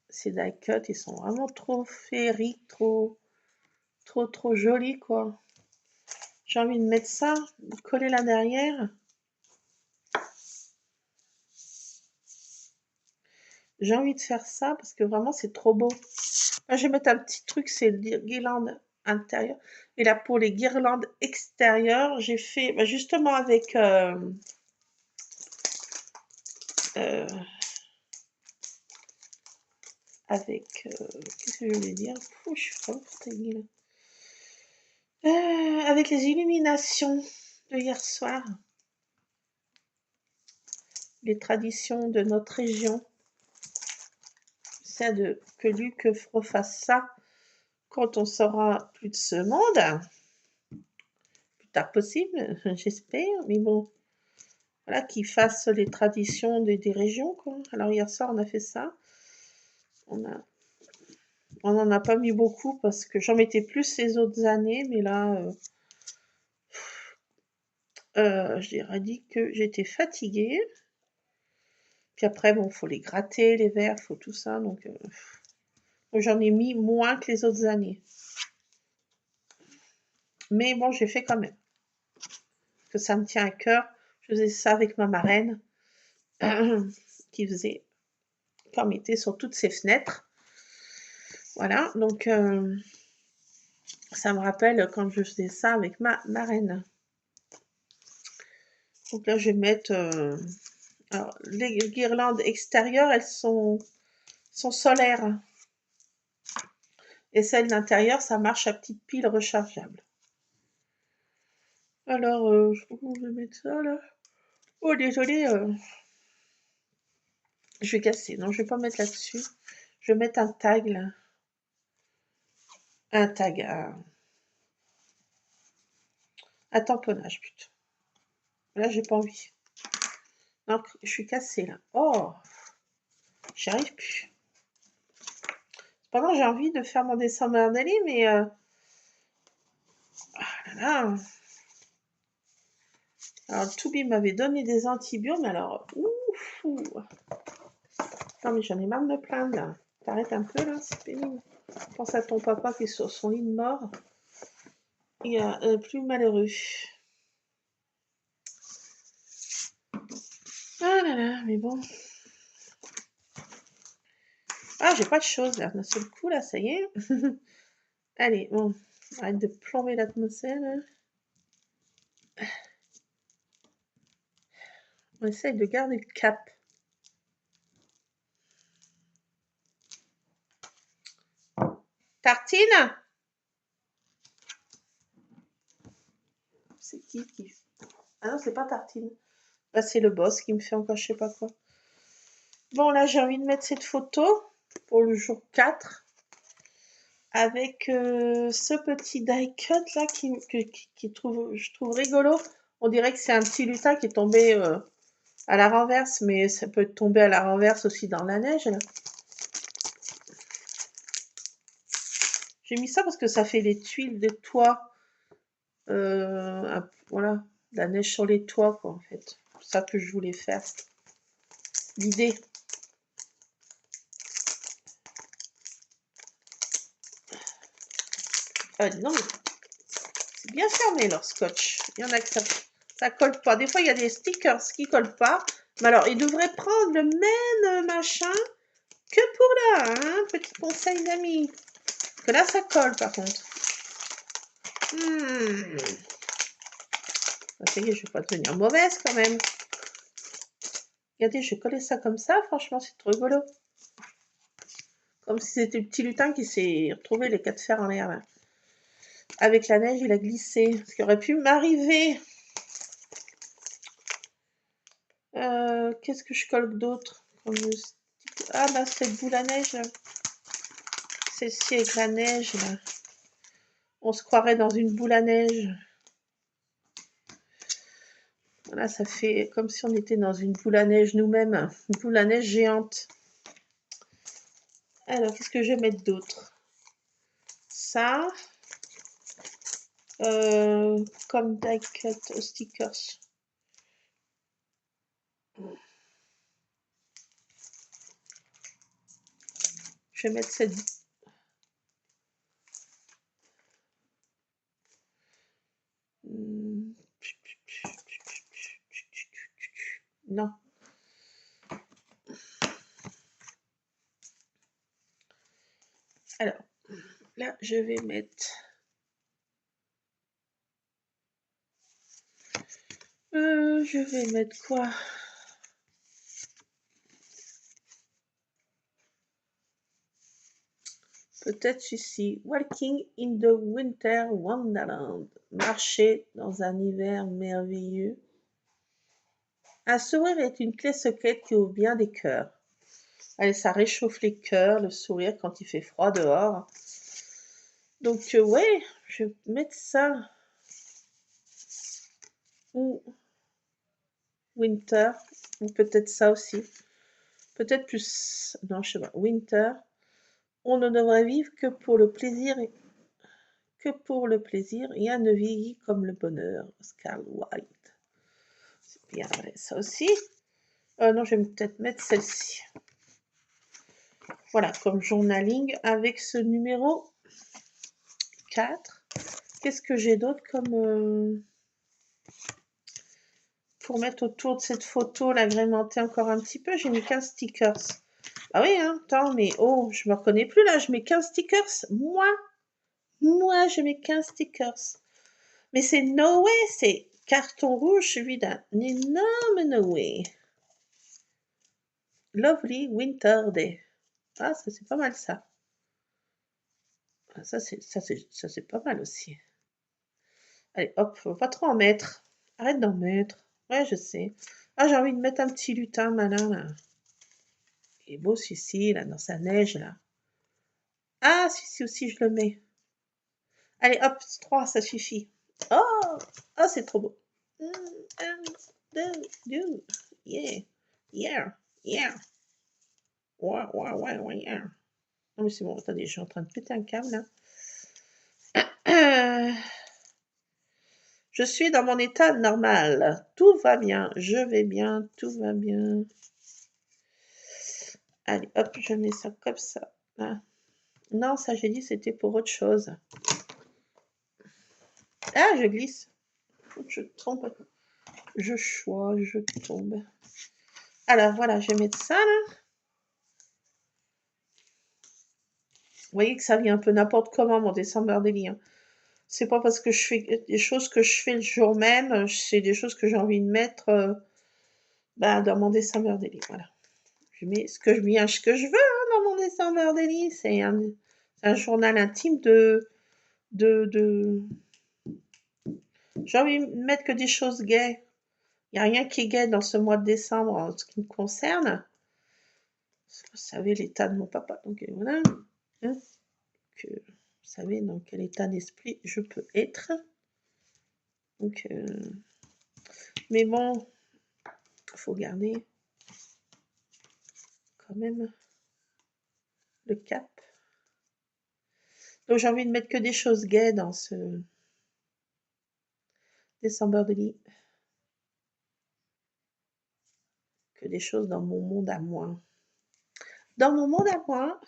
Ces die cuts, ils sont vraiment trop féeriques, trop jolis, quoi. J'ai envie de mettre ça, de coller là derrière. J'ai envie de faire ça parce que vraiment, c'est trop beau. Là, je vais mettre un petit truc, c'est le guirlande intérieure. Et là, pour les guirlandes extérieures, j'ai fait, bah, justement avec... qu'est-ce que je voulais dire? Fou, je suis vraiment fatiguée, là. Avec les illuminations de hier soir, les traditions de notre région, c'est que Luc refasse ça quand on sera plus de ce monde, plus tard possible, j'espère, mais bon, voilà, qu'il fasse les traditions des régions, quoi. Alors hier soir, on a fait ça. On n'en a pas mis beaucoup parce que j'en mettais plus les autres années, mais là, je dirais dit que j'étais fatiguée. Puis après, bon, faut les gratter, les verres, faut tout ça, donc j'en ai mis moins que les autres années. Mais bon, j'ai fait quand même. Parce que ça me tient à cœur. Je faisais ça avec ma marraine, qui faisait, qui en mettait sur toutes ses fenêtres. Voilà, donc ça me rappelle quand je faisais ça avec ma marraine. Donc là, je vais mettre... alors, les guirlandes extérieures, elles sont solaires. Et celles d'intérieur, ça marche à petite pile rechargeable. Alors, je vais mettre ça là. Oh, désolé, je vais casser. Non, je vais pas mettre là-dessus. Je vais mettre un tag là. Un tag à tamponnage, putain. Là, j'ai pas envie. Donc, je suis cassée là. Oh, j'y arrive plus. Cependant, j'ai envie de faire mon dessin Mandali, mais ah là là. Alors, Toubi m'avait donné des antibiotiques, mais alors, ouf. Non, mais j'en ai marre de me plaindre là. T'arrêtes un peu là, c'est pénible. Pense à ton papa qui est sur son lit de mort. Il y a plus malheureux. Ah là là, mais bon. Ah, j'ai pas de choses là. D'un seul coup, là, ça y est. Allez, bon. Arrête de plomber l'atmosphère. On essaye de garder le cap. Tartine? C'est qui? Ah non, c'est pas Tartine. Bah, c'est le boss qui me fait encore je sais pas quoi. Bon, là, j'ai envie de mettre cette photo pour le jour 4 avec ce petit die cut là je trouve rigolo. On dirait que c'est un petit lutin qui est tombé à la renverse, mais ça peut tomber à la renverse aussi dans la neige. Là. J'ai mis ça parce que ça fait les tuiles des toits. Voilà, la neige sur les toits, quoi, en fait. C'est ça que je voulais faire. L'idée. Ah, non, mais c'est bien fermé leur scotch. Il y en a que ça. Ça colle pas. Des fois, il y a des stickers qui collent pas. Mais alors, ils devraient prendre le même machin que pour là, hein. Petit conseil d'amis. Que là, ça colle, par contre. Ça y est, je vais pas devenir mauvaise, quand même. Regardez, je vais coller ça comme ça. Franchement, c'est trop rigolo. Comme si c'était le petit lutin qui s'est retrouvé les 4 fers en l'air, là. Avec la neige, il a glissé. Ce qui aurait pu m'arriver. Qu'est-ce que je colle d'autre? Ah, bah, cette boule à neige, là. Celle-ci avec la neige, là. On se croirait dans une boule à neige. Voilà, ça fait comme si on était dans une boule à neige nous-mêmes. Une boule à neige géante. Alors, qu'est-ce que je vais mettre d'autre? Ça. Comme die cut stickers. Je vais mettre cette... Non. Alors, là, je vais mettre... je vais mettre quoi? Peut-être celui-ci. Walking in the Winter Wonderland. Marcher dans un hiver merveilleux. Un sourire est une clé secrète qui ouvre bien des cœurs. Allez, ça réchauffe les cœurs, le sourire quand il fait froid dehors. Donc, ouais, je vais mettre ça. Ou Winter. Ou peut-être ça aussi. Peut-être plus... Non, je sais pas. Winter. On ne devrait vivre que pour le plaisir. Que pour le plaisir. Rien ne vieillit comme le bonheur. Oscar Wilde. C'est bien vrai, ça aussi. Non, je vais peut-être mettre celle-ci. Voilà, comme journaling avec ce numéro 4. Qu'est-ce que j'ai d'autre comme... pour mettre autour de cette photo, l'agrémenter encore un petit peu, j'ai mis 15 stickers. Ah oui, hein, attends, mais oh, je me reconnais plus là, je mets 15 stickers. Moi, je mets 15 stickers. Mais c'est no way, c'est carton rouge suivi d'un énorme no way. Lovely Winter Day. Ah, ça c'est pas mal ça. Ah, ça c'est pas mal aussi. Allez, hop, faut pas trop en mettre. Arrête d'en mettre. Ouais, je sais. Ah, j'ai envie de mettre un petit lutin malin là. Il est beau celui-ci, là, dans sa neige là. Ah, celui-ci aussi, je le mets. Allez, hop, 3, ça suffit. Oh, oh, c'est trop beau. 1, 2, yeah, yeah, yeah. Ouais, ouais, ouais, ouais, yeah. Non, mais c'est bon, attendez, je suis en train de péter un câble là. Je suis dans mon état normal. Tout va bien, je vais bien, tout va bien. Allez, hop, je mets ça comme ça. Ah. Non, ça, j'ai dit, c'était pour autre chose. Ah, je glisse. Je tombe. Je chois, je tombe. Alors, voilà, je vais mettre ça, là. Vous voyez que ça vient un peu n'importe comment, mon December Daily. Hein. C'est pas parce que je fais des choses que je fais le jour même, c'est des choses que j'ai envie de mettre dans mon December Daily. Voilà. Je mets ce que je veux hein, dans mon December Daily. C'est un journal intime de... J'ai envie de mettre que des choses gaies. Il n'y a rien qui est gai dans ce mois de décembre en ce qui me concerne. Vous savez l'état de mon papa. Donc voilà. Hein, que vous savez dans quel état d'esprit je peux être. Donc, mais bon, il faut garder quand même le cap. Donc j'ai envie de mettre que des choses gaies dans ce December Daily. Que des choses dans mon monde à moi. Dans mon monde à moi,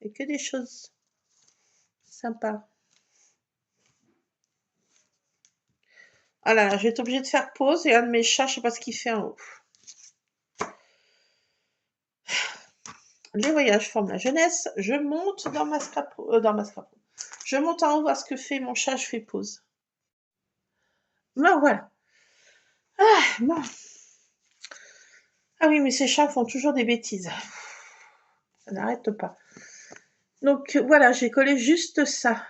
et que des choses sympas. Ah là là, je vais être obligée de faire pause et un de mes chats, je sais pas ce qu'il fait en haut. Les voyages forment la jeunesse. Je monte dans ma scrap. Je monte en haut voir ce que fait mon chat, je fais pause. Non, voilà. Ah, bon. Ah oui, mais ces chats font toujours des bêtises. Ça n'arrête pas. Donc voilà, j'ai collé juste ça.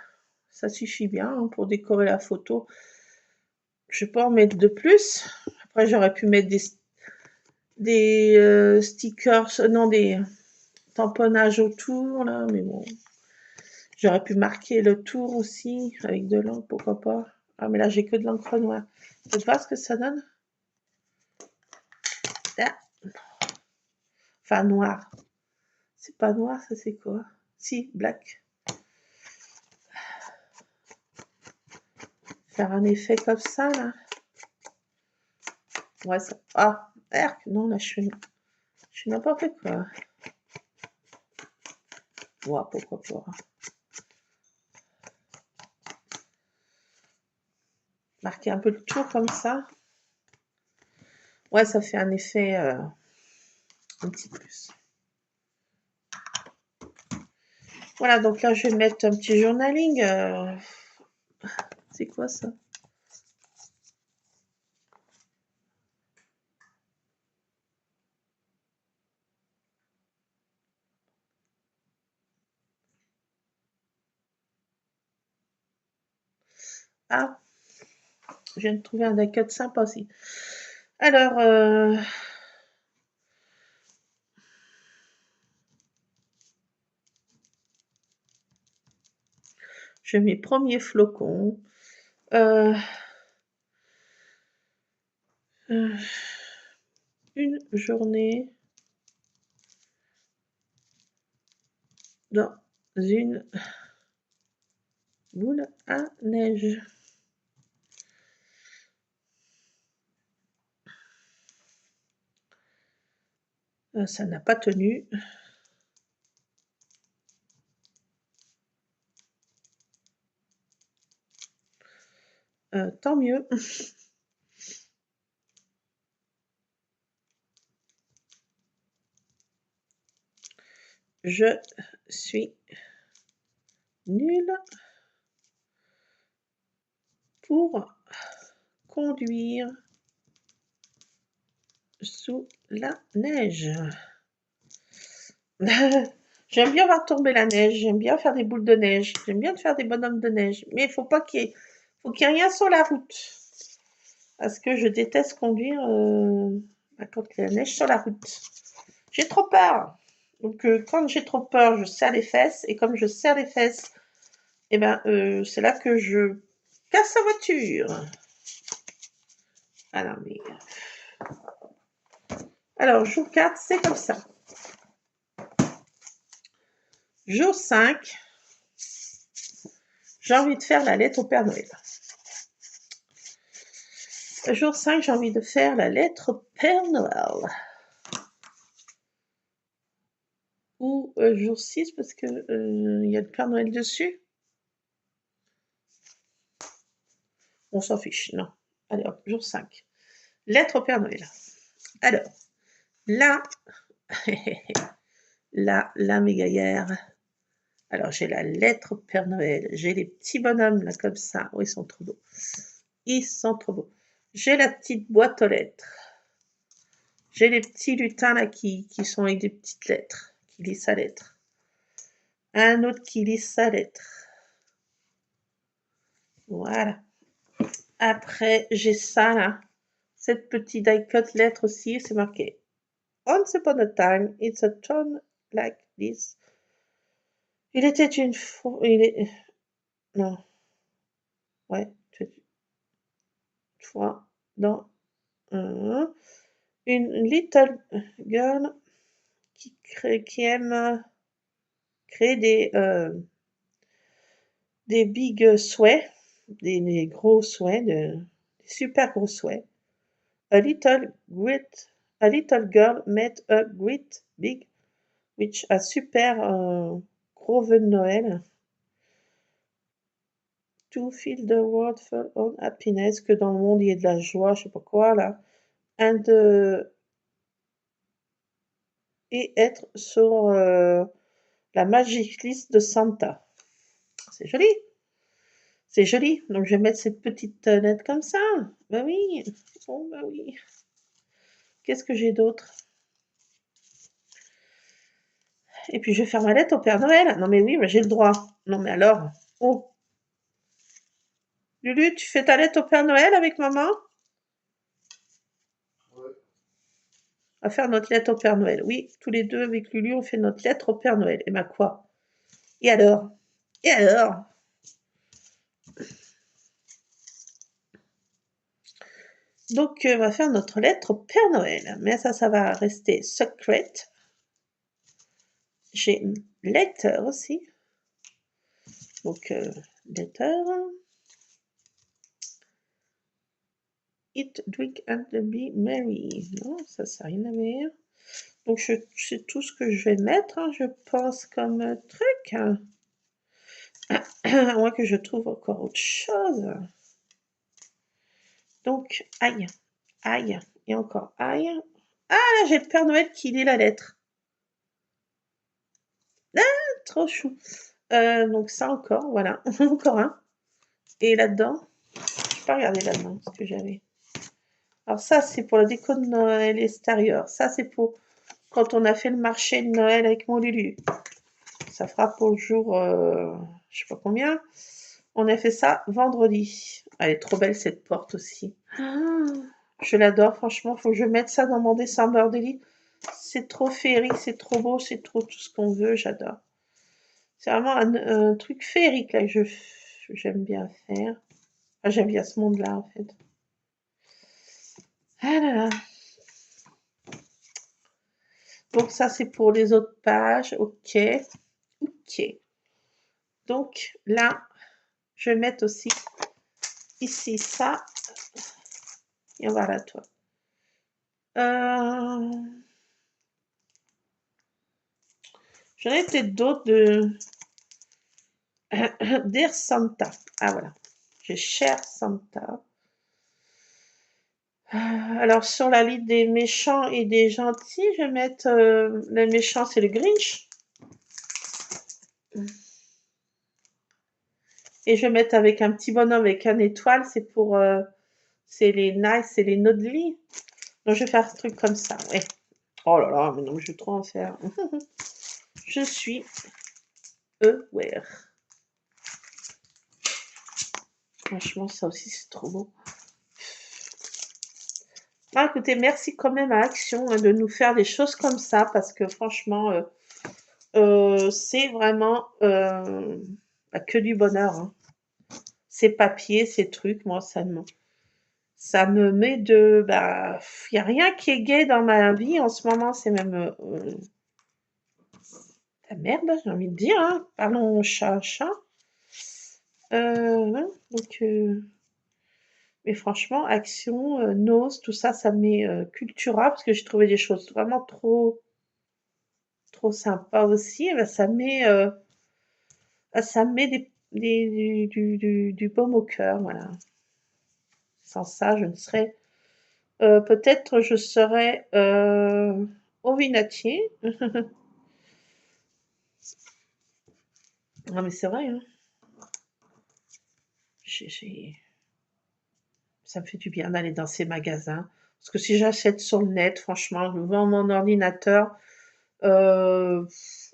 Ça suffit bien hein, pour décorer la photo. Je peux en mettre de plus. Après, j'aurais pu mettre des stickers, non, des tamponnages autour, là, mais bon. J'aurais pu marquer le tour aussi, avec de l'encre, pourquoi pas. Ah, mais là, j'ai que de l'encre noire. Tu vois ce que ça donne? Ah. Enfin, noir. C'est pas noir, ça c'est quoi? Si, black. Faire un effet comme ça, là. Ouais, ça... Ah, non, là, je suis n'importe quoi. Ouais, pourquoi pas. Marquer un peu le tour comme ça. Ouais, ça fait un effet un petit plus. Voilà, donc là, je vais mettre un petit journaling. C'est quoi ça? Ah, je viens de trouver un die-cut sympa aussi. Alors, j'ai mes premiers flocons. Une journée dans une boule à neige. Ça n'a pas tenu. Tant mieux. Je suis nulle pour conduire sous la neige. J'aime bien voir tomber la neige, j'aime bien faire des boules de neige, j'aime bien faire des bonhommes de neige, mais il faut pas faut qu'il y ait rien sur la route. Parce que je déteste conduire quand il y a la neige sur la route. J'ai trop peur. Donc quand j'ai trop peur, je serre les fesses, et comme je serre les fesses, et ben c'est là que je casse la voiture. Alors, alors jour 4, c'est comme ça. Jour 5, j'ai envie de faire la lettre au Père Noël. Jour 5, j'ai envie de faire la lettre au Père Noël. Ou jour 6, parce que il y a le Père Noël dessus. On s'en fiche, non. Allez hop, jour 5. Lettre au Père Noël. Alors, là, là, mes gaillards. Alors, j'ai la lettre au Père Noël. J'ai les petits bonhommes, là, comme ça. Oh, ils sont trop beaux. Ils sont trop beaux. J'ai la petite boîte aux lettres. J'ai les petits lutins, là, qui sont avec des petites lettres, qui lisent sa lettre. Un autre qui lit sa lettre. Voilà. Après, j'ai ça, là. Cette petite die-cut lettre aussi, c'est marqué. Once upon a time, it's a town like this. Il était une fois... Non. Ouais. Une fois dans... une little girl qui aime créer des big souhaits, des gros souhaits, des super gros souhaits. A little girl made a great big, which a super gros vœu de Noël. to feel the world full of happiness, que dans le monde il y ait de la joie, je sais pas quoi là, and, et être sur la magic list de Santa. C'est joli, c'est joli. Donc je vais mettre cette petite lettre comme ça. Ben oui, oh ben oui. Qu'est-ce que j'ai d'autre? Et puis je vais faire ma lettre au Père Noël. Non mais oui, mais j'ai le droit. Non mais alors, oh. Lulu, tu fais ta lettre au Père Noël avec maman? Ouais. On va faire notre lettre au Père Noël. Oui, tous les deux avec Lulu, on fait notre lettre au Père Noël. Et ben quoi? Et alors? Et alors? Donc, on va faire notre lettre au Père Noël. Mais ça va rester secret. J'ai une letter aussi. Donc, letter. Eat, drink and be merry. Non, ça n'a rien à voir. Donc, c'est tout ce que je vais mettre, hein, je pense, comme truc. Hein. À moins que je trouve encore autre chose. Donc, aïe, aïe, et encore aïe. Ah, là, j'ai le Père Noël qui lit la lettre. Ah, trop chou. Donc ça encore, voilà, encore un. Et là-dedans, je peux pas regarder là-dedans ce que j'avais. Alors ça, c'est pour la déco de Noël extérieur. Ça, c'est pour quand on a fait le marché de Noël avec mon Lulu. Ça fera pour le jour, je sais pas combien. On a fait ça vendredi. Elle est trop belle cette porte aussi. Ah, je l'adore, franchement. Faut que je mette ça dans mon December Daily. C'est trop féerique, c'est trop beau, c'est trop tout ce qu'on veut. J'adore. C'est vraiment un truc féerique là que j'aime bien faire. Enfin, j'aime bien ce monde-là en fait. Ah là là. Donc ça c'est pour les autres pages. Ok. Ok. Donc là, je vais mettre aussi ici ça. Et voilà toi. Euh... J'en ai peut-être d'autres de Dear Santa. Ah voilà. J'ai Cher Santa. Alors sur la liste des méchants et des gentils, je vais mettre les méchants, c'est le Grinch. Et je vais mettre avec un petit bonhomme avec une étoile, c'est pour c'est les nice, c'est les Nodli. Donc je vais faire un truc comme ça, ouais. Oh là là, mais non, je vais trop en faire. Je suis aware. Franchement, ça aussi, c'est trop beau. Ah, écoutez, merci quand même à Action hein, de nous faire des choses comme ça, parce que franchement, c'est vraiment bah, que du bonheur. Hein. Ces papiers, ces trucs, moi, ça me met de... Bah, il n'y a rien qui est gai dans ma vie en ce moment, c'est même... la merde, j'ai envie de dire, hein. Parlons chat, chat. Donc... mais franchement, Action, Nose, tout ça, ça me met Cultura, parce que j'ai trouvé des choses vraiment trop sympas aussi. Et ben, ça me met du baume au cœur, voilà. Sans ça, je ne serais... peut-être je serais au vinatier. Non mais c'est vrai, hein. Ça me fait du bien d'aller dans ces magasins. Parce que si j'achète sur le net, franchement, devant mon ordinateur, euh,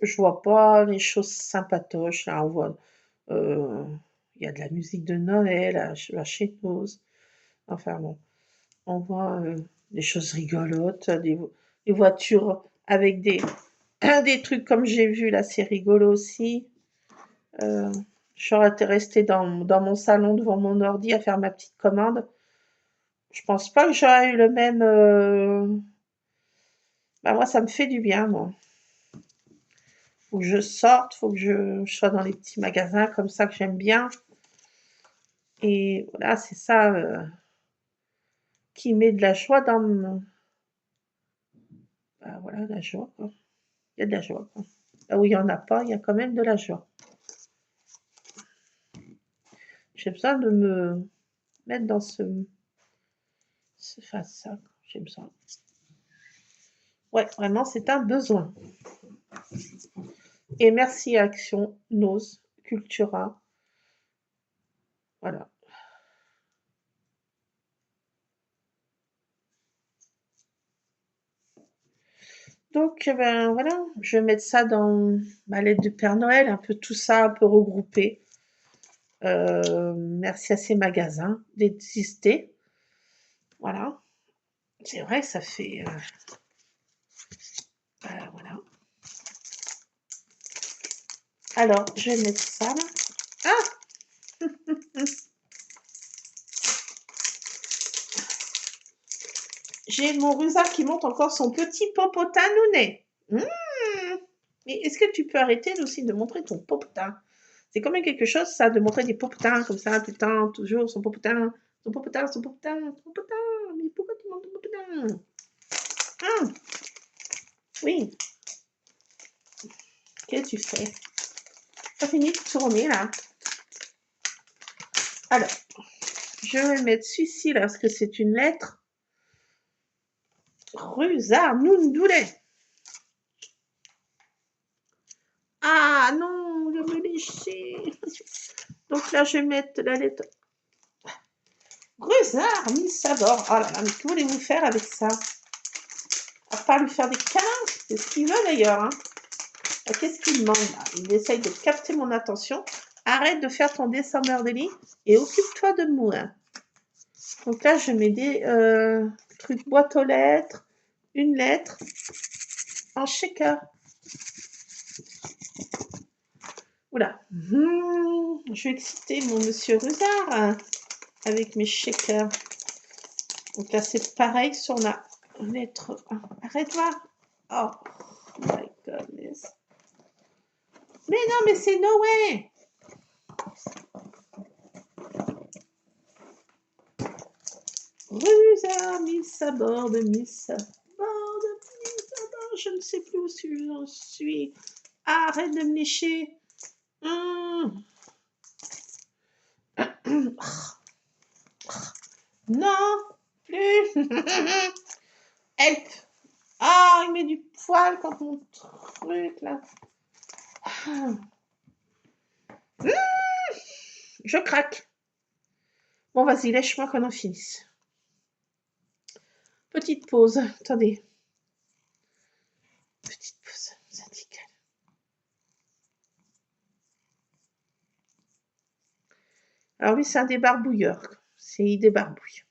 je vois pas les choses sympatoches. Là, on voit, euh, il y a de la musique de Noël à chez nous. Enfin bon, on voit des choses rigolotes, des voitures avec des trucs comme j'ai vu là, c'est rigolo aussi. Euh, J'aurais été restée dans mon salon devant mon ordi à faire ma petite commande. Je pense pas que j'aurais eu le même. Bah moi, ça me fait du bien, moi. Faut que je sorte, faut que je sois dans les petits magasins comme ça que j'aime bien. Et voilà, c'est ça qui met de la joie dans mon. Bah voilà, la joie, quoi. Il y a de la joie, quoi. Là où il y en a pas, il y a quand même de la joie. J'ai besoin de me mettre dans ce face ça, j'ai besoin. Ouais, vraiment, c'est un besoin. Et merci à Action, Nose, Cultura. Voilà. Donc, ben voilà, je vais mettre ça dans ma lettre de Père Noël, un peu tout ça, un peu regroupé. Merci à ces magasins d'exister. Voilà. C'est vrai que ça fait... voilà. Alors, je vais mettre ça là. Ah J'ai mon Rusa qui monte encore son petit popotin nounet. Mais est-ce que tu peux arrêter aussi de montrer ton popotin? C'est quand même quelque chose, ça, de montrer des popotins comme ça, tout le temps, toujours, son popotin, son popotin, son popotin, son popotin. Mais pourquoi tu montres ton popotin? Ah, oui. Qu'est-ce que tu fais? Ça finit de tourner, là. Alors, je vais mettre celui-ci, là, parce que c'est une lettre. Rusard Noundoulet. Ah non, je me lécher. Donc là, je vais mettre la lettre Rusard Missabord. Oh là là, mais que voulez-vous faire avec ça? À part lui faire des câlins, c'est ce qu'il veut d'ailleurs. Hein. Qu'est-ce qu'il demande là? Il essaye de capter mon attention. Arrête de faire ton dessin Merdelli et occupe-toi de moi. Donc là, je mets des trucs boîte aux lettres, une lettre en shaker. Oula. Je vais exciter mon monsieur Rusard avec mes shakers. Donc là, c'est pareil sur la lettre 1. Arrête-toi. Oh my goodness. Mais non, mais c'est no way. Rusard, Miss à bord, Miss à bord, je ne sais plus où j'en suis. Arrête de me lécher. Non, plus. Help. Ah, il met du poil quand mon truc là. Je craque. Bon, vas-y, lèche-moi qu'on en finisse. Petite pause. Attendez. Petite pause syndicale. Alors lui, c'est un débarbouilleur. Il débarbouille.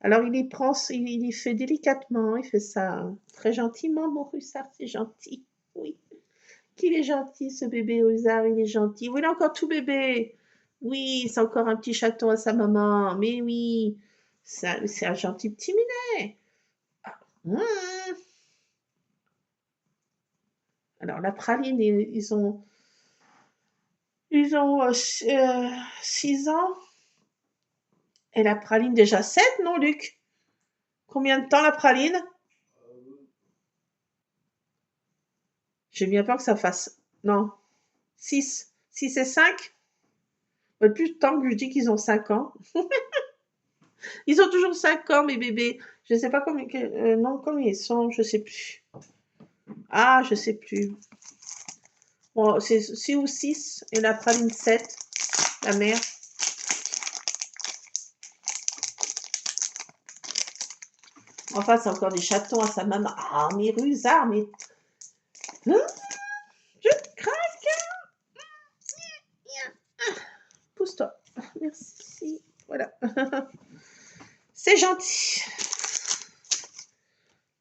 Alors il y prend, il y fait délicatement, il fait ça très gentiment, mon Russard, c'est gentil. Oui. Qu'il est gentil, ce bébé Russard, il est gentil. Oui, il est encore tout bébé. Oui, c'est encore un petit chaton à sa maman. Mais oui, c'est un gentil petit minet. Alors la praline, ils ont 6 ans. Et la praline déjà 7, non, Luc? Combien de temps la praline? J'aime bien pas que ça fasse. Non. 6. 6 et 5? Plus de temps que je dis qu'ils ont 5 ans. Ils ont toujours 5 ans, mes bébés. Je ne sais pas combien, non, combien ils sont, je ne sais plus. Ah, je ne sais plus. Bon, c'est 6 ou 6 et la praline 7, la mère. Enfin, c'est encore des chatons à sa maman. Ah, mes Rusards, mais... je craque. Pousse-toi. Merci. Voilà. C'est gentil.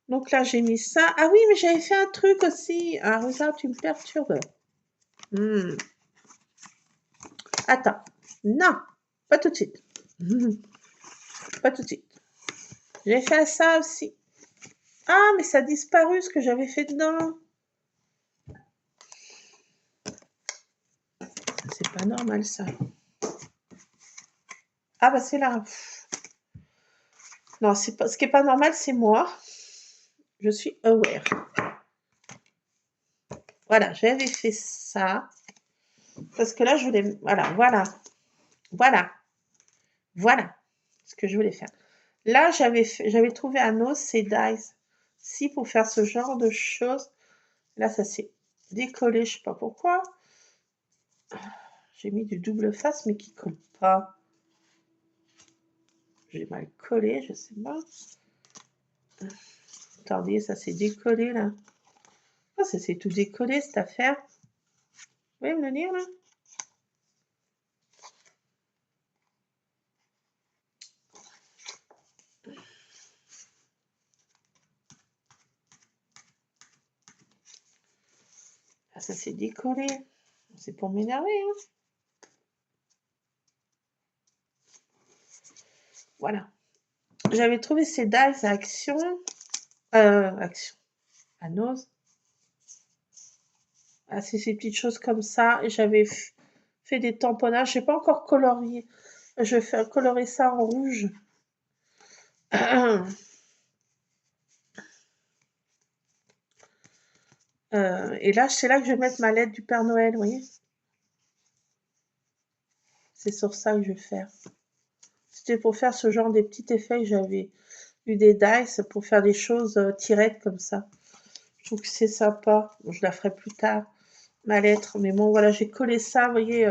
Donc là, j'ai mis ça. Ah oui, mais j'avais fait un truc aussi. Ah, Rusard, tu me perturbes. Attends. Non, pas tout de suite. Pas tout de suite. J'ai fait ça aussi. Ah, mais ça a disparu ce que j'avais fait dedans. C'est pas normal ça. Ah bah c'est là. Non, c'est pas ce qui est pas normal, c'est moi. Je suis aware. Voilà, j'avais fait ça parce que là je voulais. Voilà. Voilà, voilà ce que je voulais faire. Là, j'avais trouvé un os, c'est Dice. Si pour faire ce genre de choses, là, ça s'est décollé, je sais pas pourquoi. J'ai mis du double face, mais qui colle pas. J'ai mal collé, je sais pas. Attendez, ça s'est décollé là. Oh, ça s'est tout décollé cette affaire. Vous pouvez me le dire là? Ah, ça s'est décollé. C'est pour m'énerver, hein. Voilà. J'avais trouvé ces dies à Action. Action. À Nose. Ah, c'est ces petites choses comme ça. Et j'avais fait des tamponnages. J'ai pas encore colorié. Je vais faire colorer ça en rouge. Et là, c'est là que je vais mettre ma lettre du Père Noël, vous voyez. C'est sur ça que je vais faire. C'était pour faire ce genre des petits effets. J'avais eu des dice pour faire des choses tirettes comme ça. Je trouve que c'est sympa. Bon, je la ferai plus tard, ma lettre. Mais bon, voilà, j'ai collé ça, vous voyez.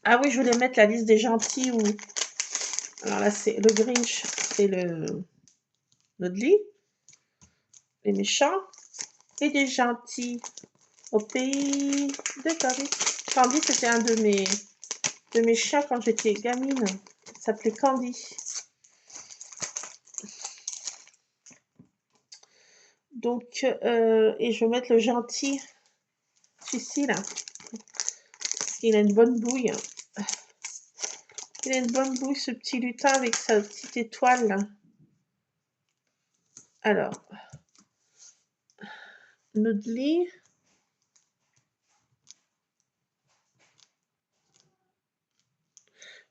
Ah oui, je voulais mettre la liste des gentils. Alors là, c'est le Grinch, c'est le Nodli, les méchants, et des gentils au pays de Candy. Candy, c'était un de mes chiens quand j'étais gamine. Il s'appelait Candy. Donc, et je vais mettre le gentil, celui-ci là. Parce qu'il a une bonne bouille. Il a une bonne bouille, ce petit lutin avec sa petite étoile là. Alors, Nodli.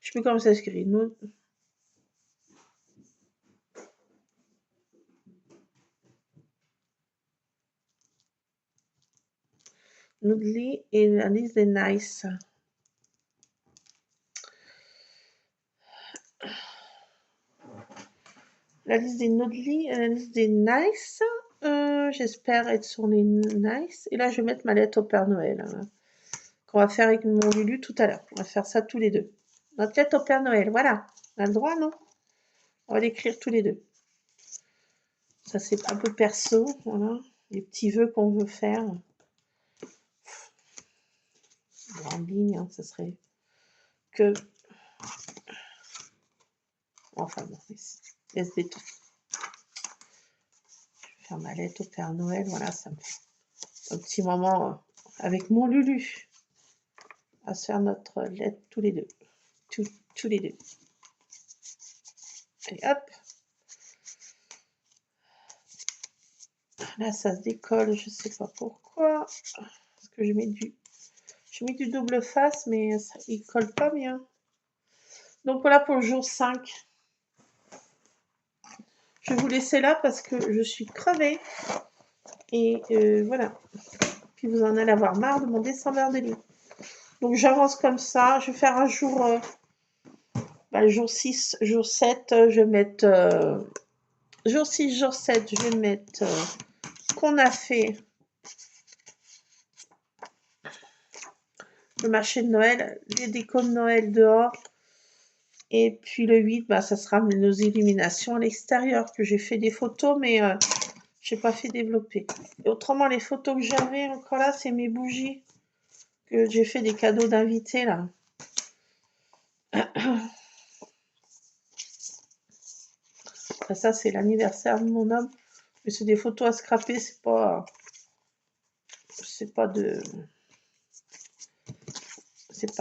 Je sais plus comment ça s'écrit. Nodli et la liste des nice. La liste des Nodli, la liste des nice. J'espère être sur les nice. Et là, je vais mettre ma lettre au Père Noël. Hein, qu'on va faire avec mon Lulu tout à l'heure. On va faire ça tous les deux. Notre lettre au Père Noël, voilà. On a le droit, non? On va l'écrire tous les deux. Ça, c'est un peu perso. Voilà. Les petits vœux qu'on veut faire. En ligne, hein, ça serait que... Enfin bon, laisse des trucs. Je vais faire ma lettre au Père Noël. Voilà, ça me fait un petit moment avec mon Lulu. On va se faire notre lettre tous les deux. Tous les deux. Allez, hop. Là, ça se décolle, je sais pas pourquoi. Parce que je mets du double face, mais ça, il colle pas bien. Donc voilà pour le jour 5. Je vais vous laisser là parce que je suis crevée. Et voilà. Puis vous en allez avoir marre de mon descendeur de lit. Donc j'avance comme ça. Je vais faire un jour... jour 6, jour 7, je vais mettre... jour 6, jour 7, je vais mettre ce qu'on a fait. Le marché de Noël, les décos de Noël dehors. Et puis le 8, ça sera nos illuminations à l'extérieur, que j'ai fait des photos, mais je n'ai pas fait développer. Et autrement, les photos que j'avais encore là, c'est mes bougies, que j'ai fait des cadeaux d'invités là. Ça, c'est l'anniversaire de mon homme. Mais c'est des photos à scraper, c'est pas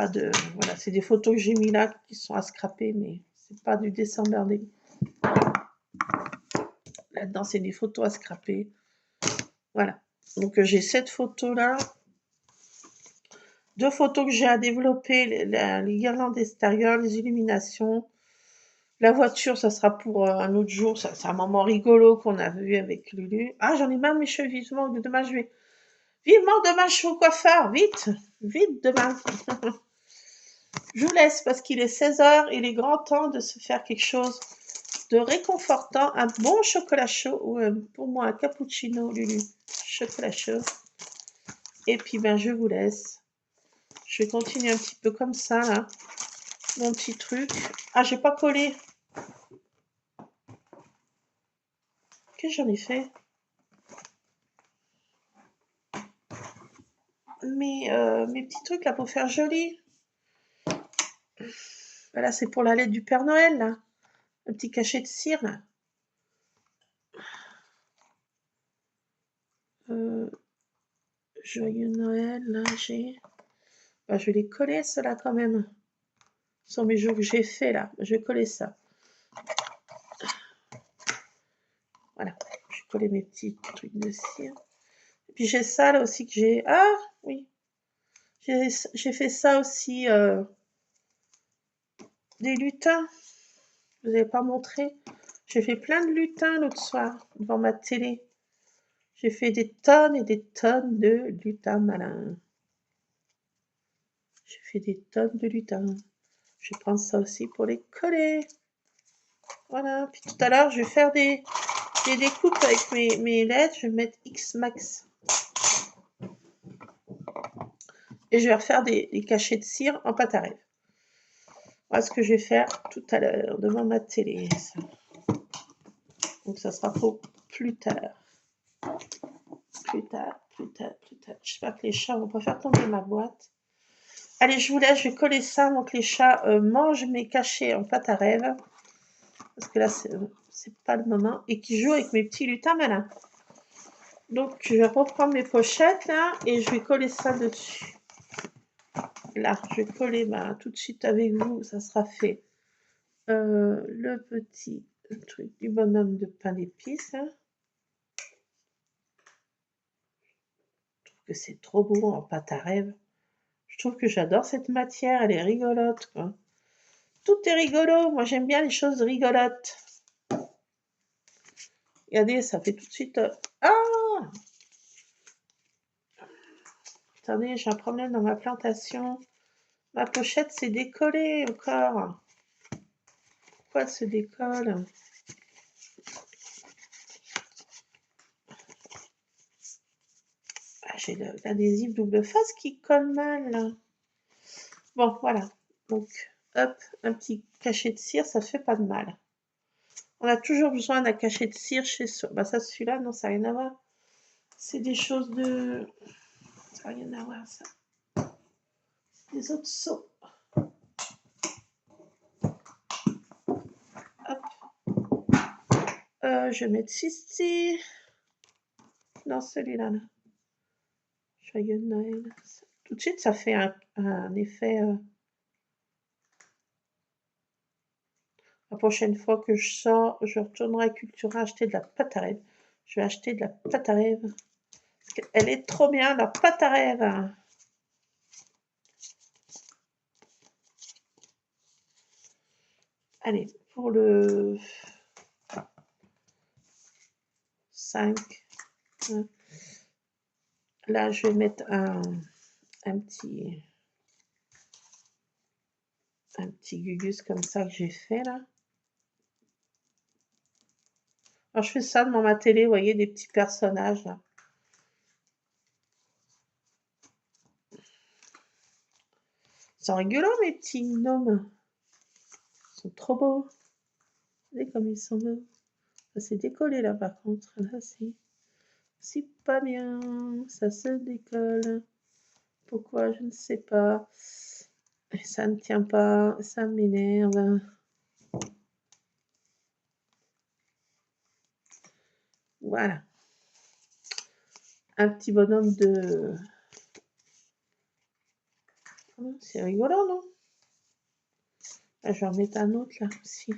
de, voilà, c'est des photos que j'ai mis là qui sont à scraper, mais c'est pas du dessin bardé. Là-dedans, c'est des photos à scraper. Voilà. Donc, j'ai cette photo-là. 2 photos que j'ai à développer, les guirlandes extérieures, les illuminations. La voiture, ça sera pour un autre jour. C'est un moment rigolo qu'on a vu avec Lulu. Ah, j'en ai marre mes cheveux, vivement. Demain, vivement, demain, je suis au coiffeur. Vite, vite, demain. Je vous laisse parce qu'il est 16 h. Il est grand temps de se faire quelque chose de réconfortant. Un bon chocolat chaud ou pour moi un cappuccino, Lulu. Chocolat chaud. Et puis ben je vous laisse. Je vais continuer un petit peu comme ça là. Mon petit truc. Ah, j'ai pas collé. Qu'est-ce que j'en ai fait? Mes petits trucs là pour faire joli. Là, c'est pour la lettre du Père Noël là. Un petit cachet de cire là. Joyeux Noël, là j'ai. Bah, je vais les coller ceux-là quand même. Ce sont mes jours que j'ai fait là. Je vais coller ça. Voilà. Je vais coller mes petits trucs de cire. Et puis j'ai ça là aussi que j'ai. Ah oui. J'ai fait ça aussi. Des lutins. Je vous avais pas montré. J'ai fait plein de lutins l'autre soir devant ma télé. J'ai fait des tonnes et des tonnes de lutins malins. J'ai fait des tonnes de lutins. Je vais prendre ça aussi pour les coller. Voilà. Puis tout à l'heure, je vais faire des découpes avec mes lettres. Je vais mettre X max. Et je vais refaire des cachets de cire en pâte à rêve. Voilà ce que je vais faire tout à l'heure devant ma télé. Ça. Donc ça sera pour plus tard. Plus tard. J'espère que les chats vont pas faire tomber ma boîte. Allez, je vous laisse, je vais coller ça avant que les chats mangent mes cachets en pâte à rêve. Parce que là, c'est pas le moment. Et qui jouent avec mes petits lutins malins. Donc, je vais reprendre mes pochettes là et je vais coller ça dessus. Là, je vais coller tout de suite avec vous, ça sera fait. Le petit truc du bonhomme de pain d'épices. Hein. Je trouve que c'est trop beau en pâte à rêve. Je trouve que j'adore cette matière, elle est rigolote. Quoi. Tout est rigolo, moi j'aime bien les choses rigolotes. Regardez, ça fait tout de suite... Ah! Attendez, j'ai un problème dans ma plantation. Ma pochette s'est décollée encore. Pourquoi elle se décolle? Ah, j'ai l'adhésif double face qui colle mal. Là. Bon, voilà. Donc, hop, un petit cachet de cire, ça fait pas de mal. On a toujours besoin d'un cachet de cire chez soi. Bah ça, celui-là, non, ça n'a rien à voir. C'est des choses de... Ça n'a rien à voir, ça. Des autres seaux. Hop. Je vais mettre ceci. Non, celui-là. Là. Joyeux Noël. Tout de suite, ça fait un effet... La prochaine fois que je sors, je retournerai à Cultura acheter de la pâte à rêve. Je vais acheter de la pâte à rêve. Parce qu'elle est trop bien, la pâte à rêve. Allez, pour le 5, là, je vais mettre un petit gugus comme ça que j'ai fait là. Alors, je fais ça devant ma télé, vous voyez, des petits personnages là. Ils sont rigolos, mes petits gnomes. Ils sont trop beaux. Regardez comme ils sont beaux. Ça s'est décollé là par contre. Là, c'est pas bien. Ça se décolle. Pourquoi? Je ne sais pas. Et ça ne tient pas. Ça m'énerve. Voilà. Un petit bonhomme de... C'est rigolo, non? Là, je vais en mettre un autre là aussi.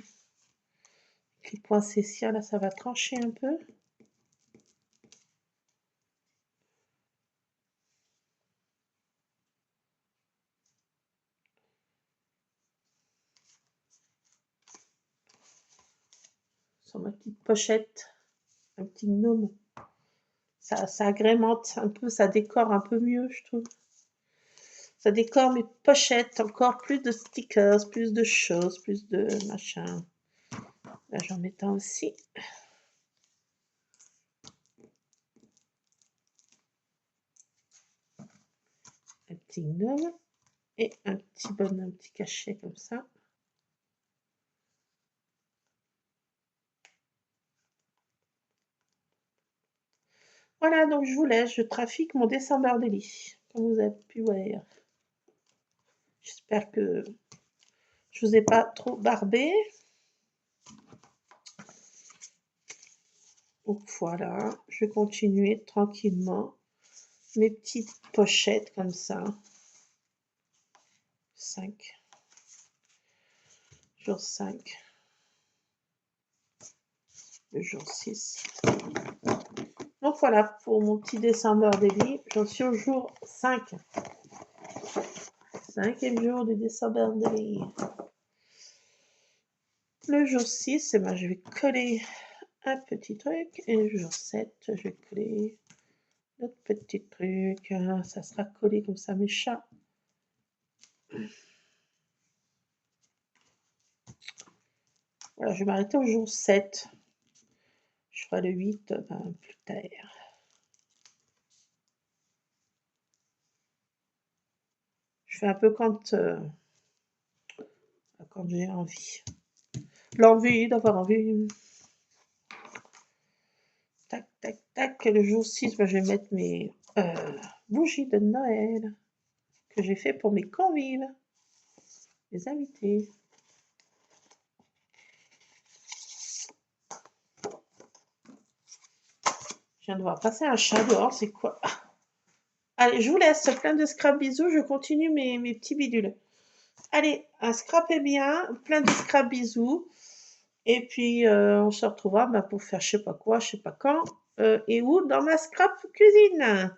Les points céciens, là, ça va trancher un peu. Sur ma petite pochette, un petit gnome. Ça agrémente un peu, ça décore un peu mieux, je trouve. Ça décore mes pochettes, encore plus de stickers, plus de choses, plus de machin. Là, j'en mets un aussi. Un petit gnome et un petit bonhomme, un petit cachet comme ça. Voilà, donc je vous laisse, je trafique mon December Daily, comme vous avez pu voir. J'espère que je vous ai pas trop barbé. Donc voilà, je vais continuer tranquillement mes petites pochettes comme ça. 5. Jour 5. Le jour 6. Donc voilà pour mon petit December Daily. J'en suis au jour 5. 5e jour du December Daily. Le jour 6, eh ben, je vais coller un petit truc. Et le jour 7, je vais coller notre petit truc. Ça sera collé comme ça, mes chats. Voilà, je vais m'arrêter au jour 7. Je ferai le 8 plus tard. Je fais un peu quand j'ai envie. L'envie d'avoir envie. Tac, tac, tac. Le jour 6, ben, je vais mettre mes bougies de Noël que j'ai fait pour mes convives, les invités. Je viens de voir passer un chat dehors, c'est quoi? Allez, je vous laisse, plein de scrap bisous, je continue mes petits bidules. Allez, un scrap est bien, plein de scrap bisous. Et puis, on se retrouvera pour faire je sais pas quoi, je sais pas quand, et où, dans ma scrap cuisine.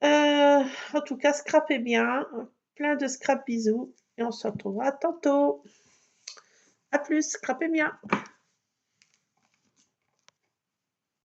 En tout cas, scrapez bien, plein de scrap bisous, et on se retrouvera tantôt. À plus, scrapez bien.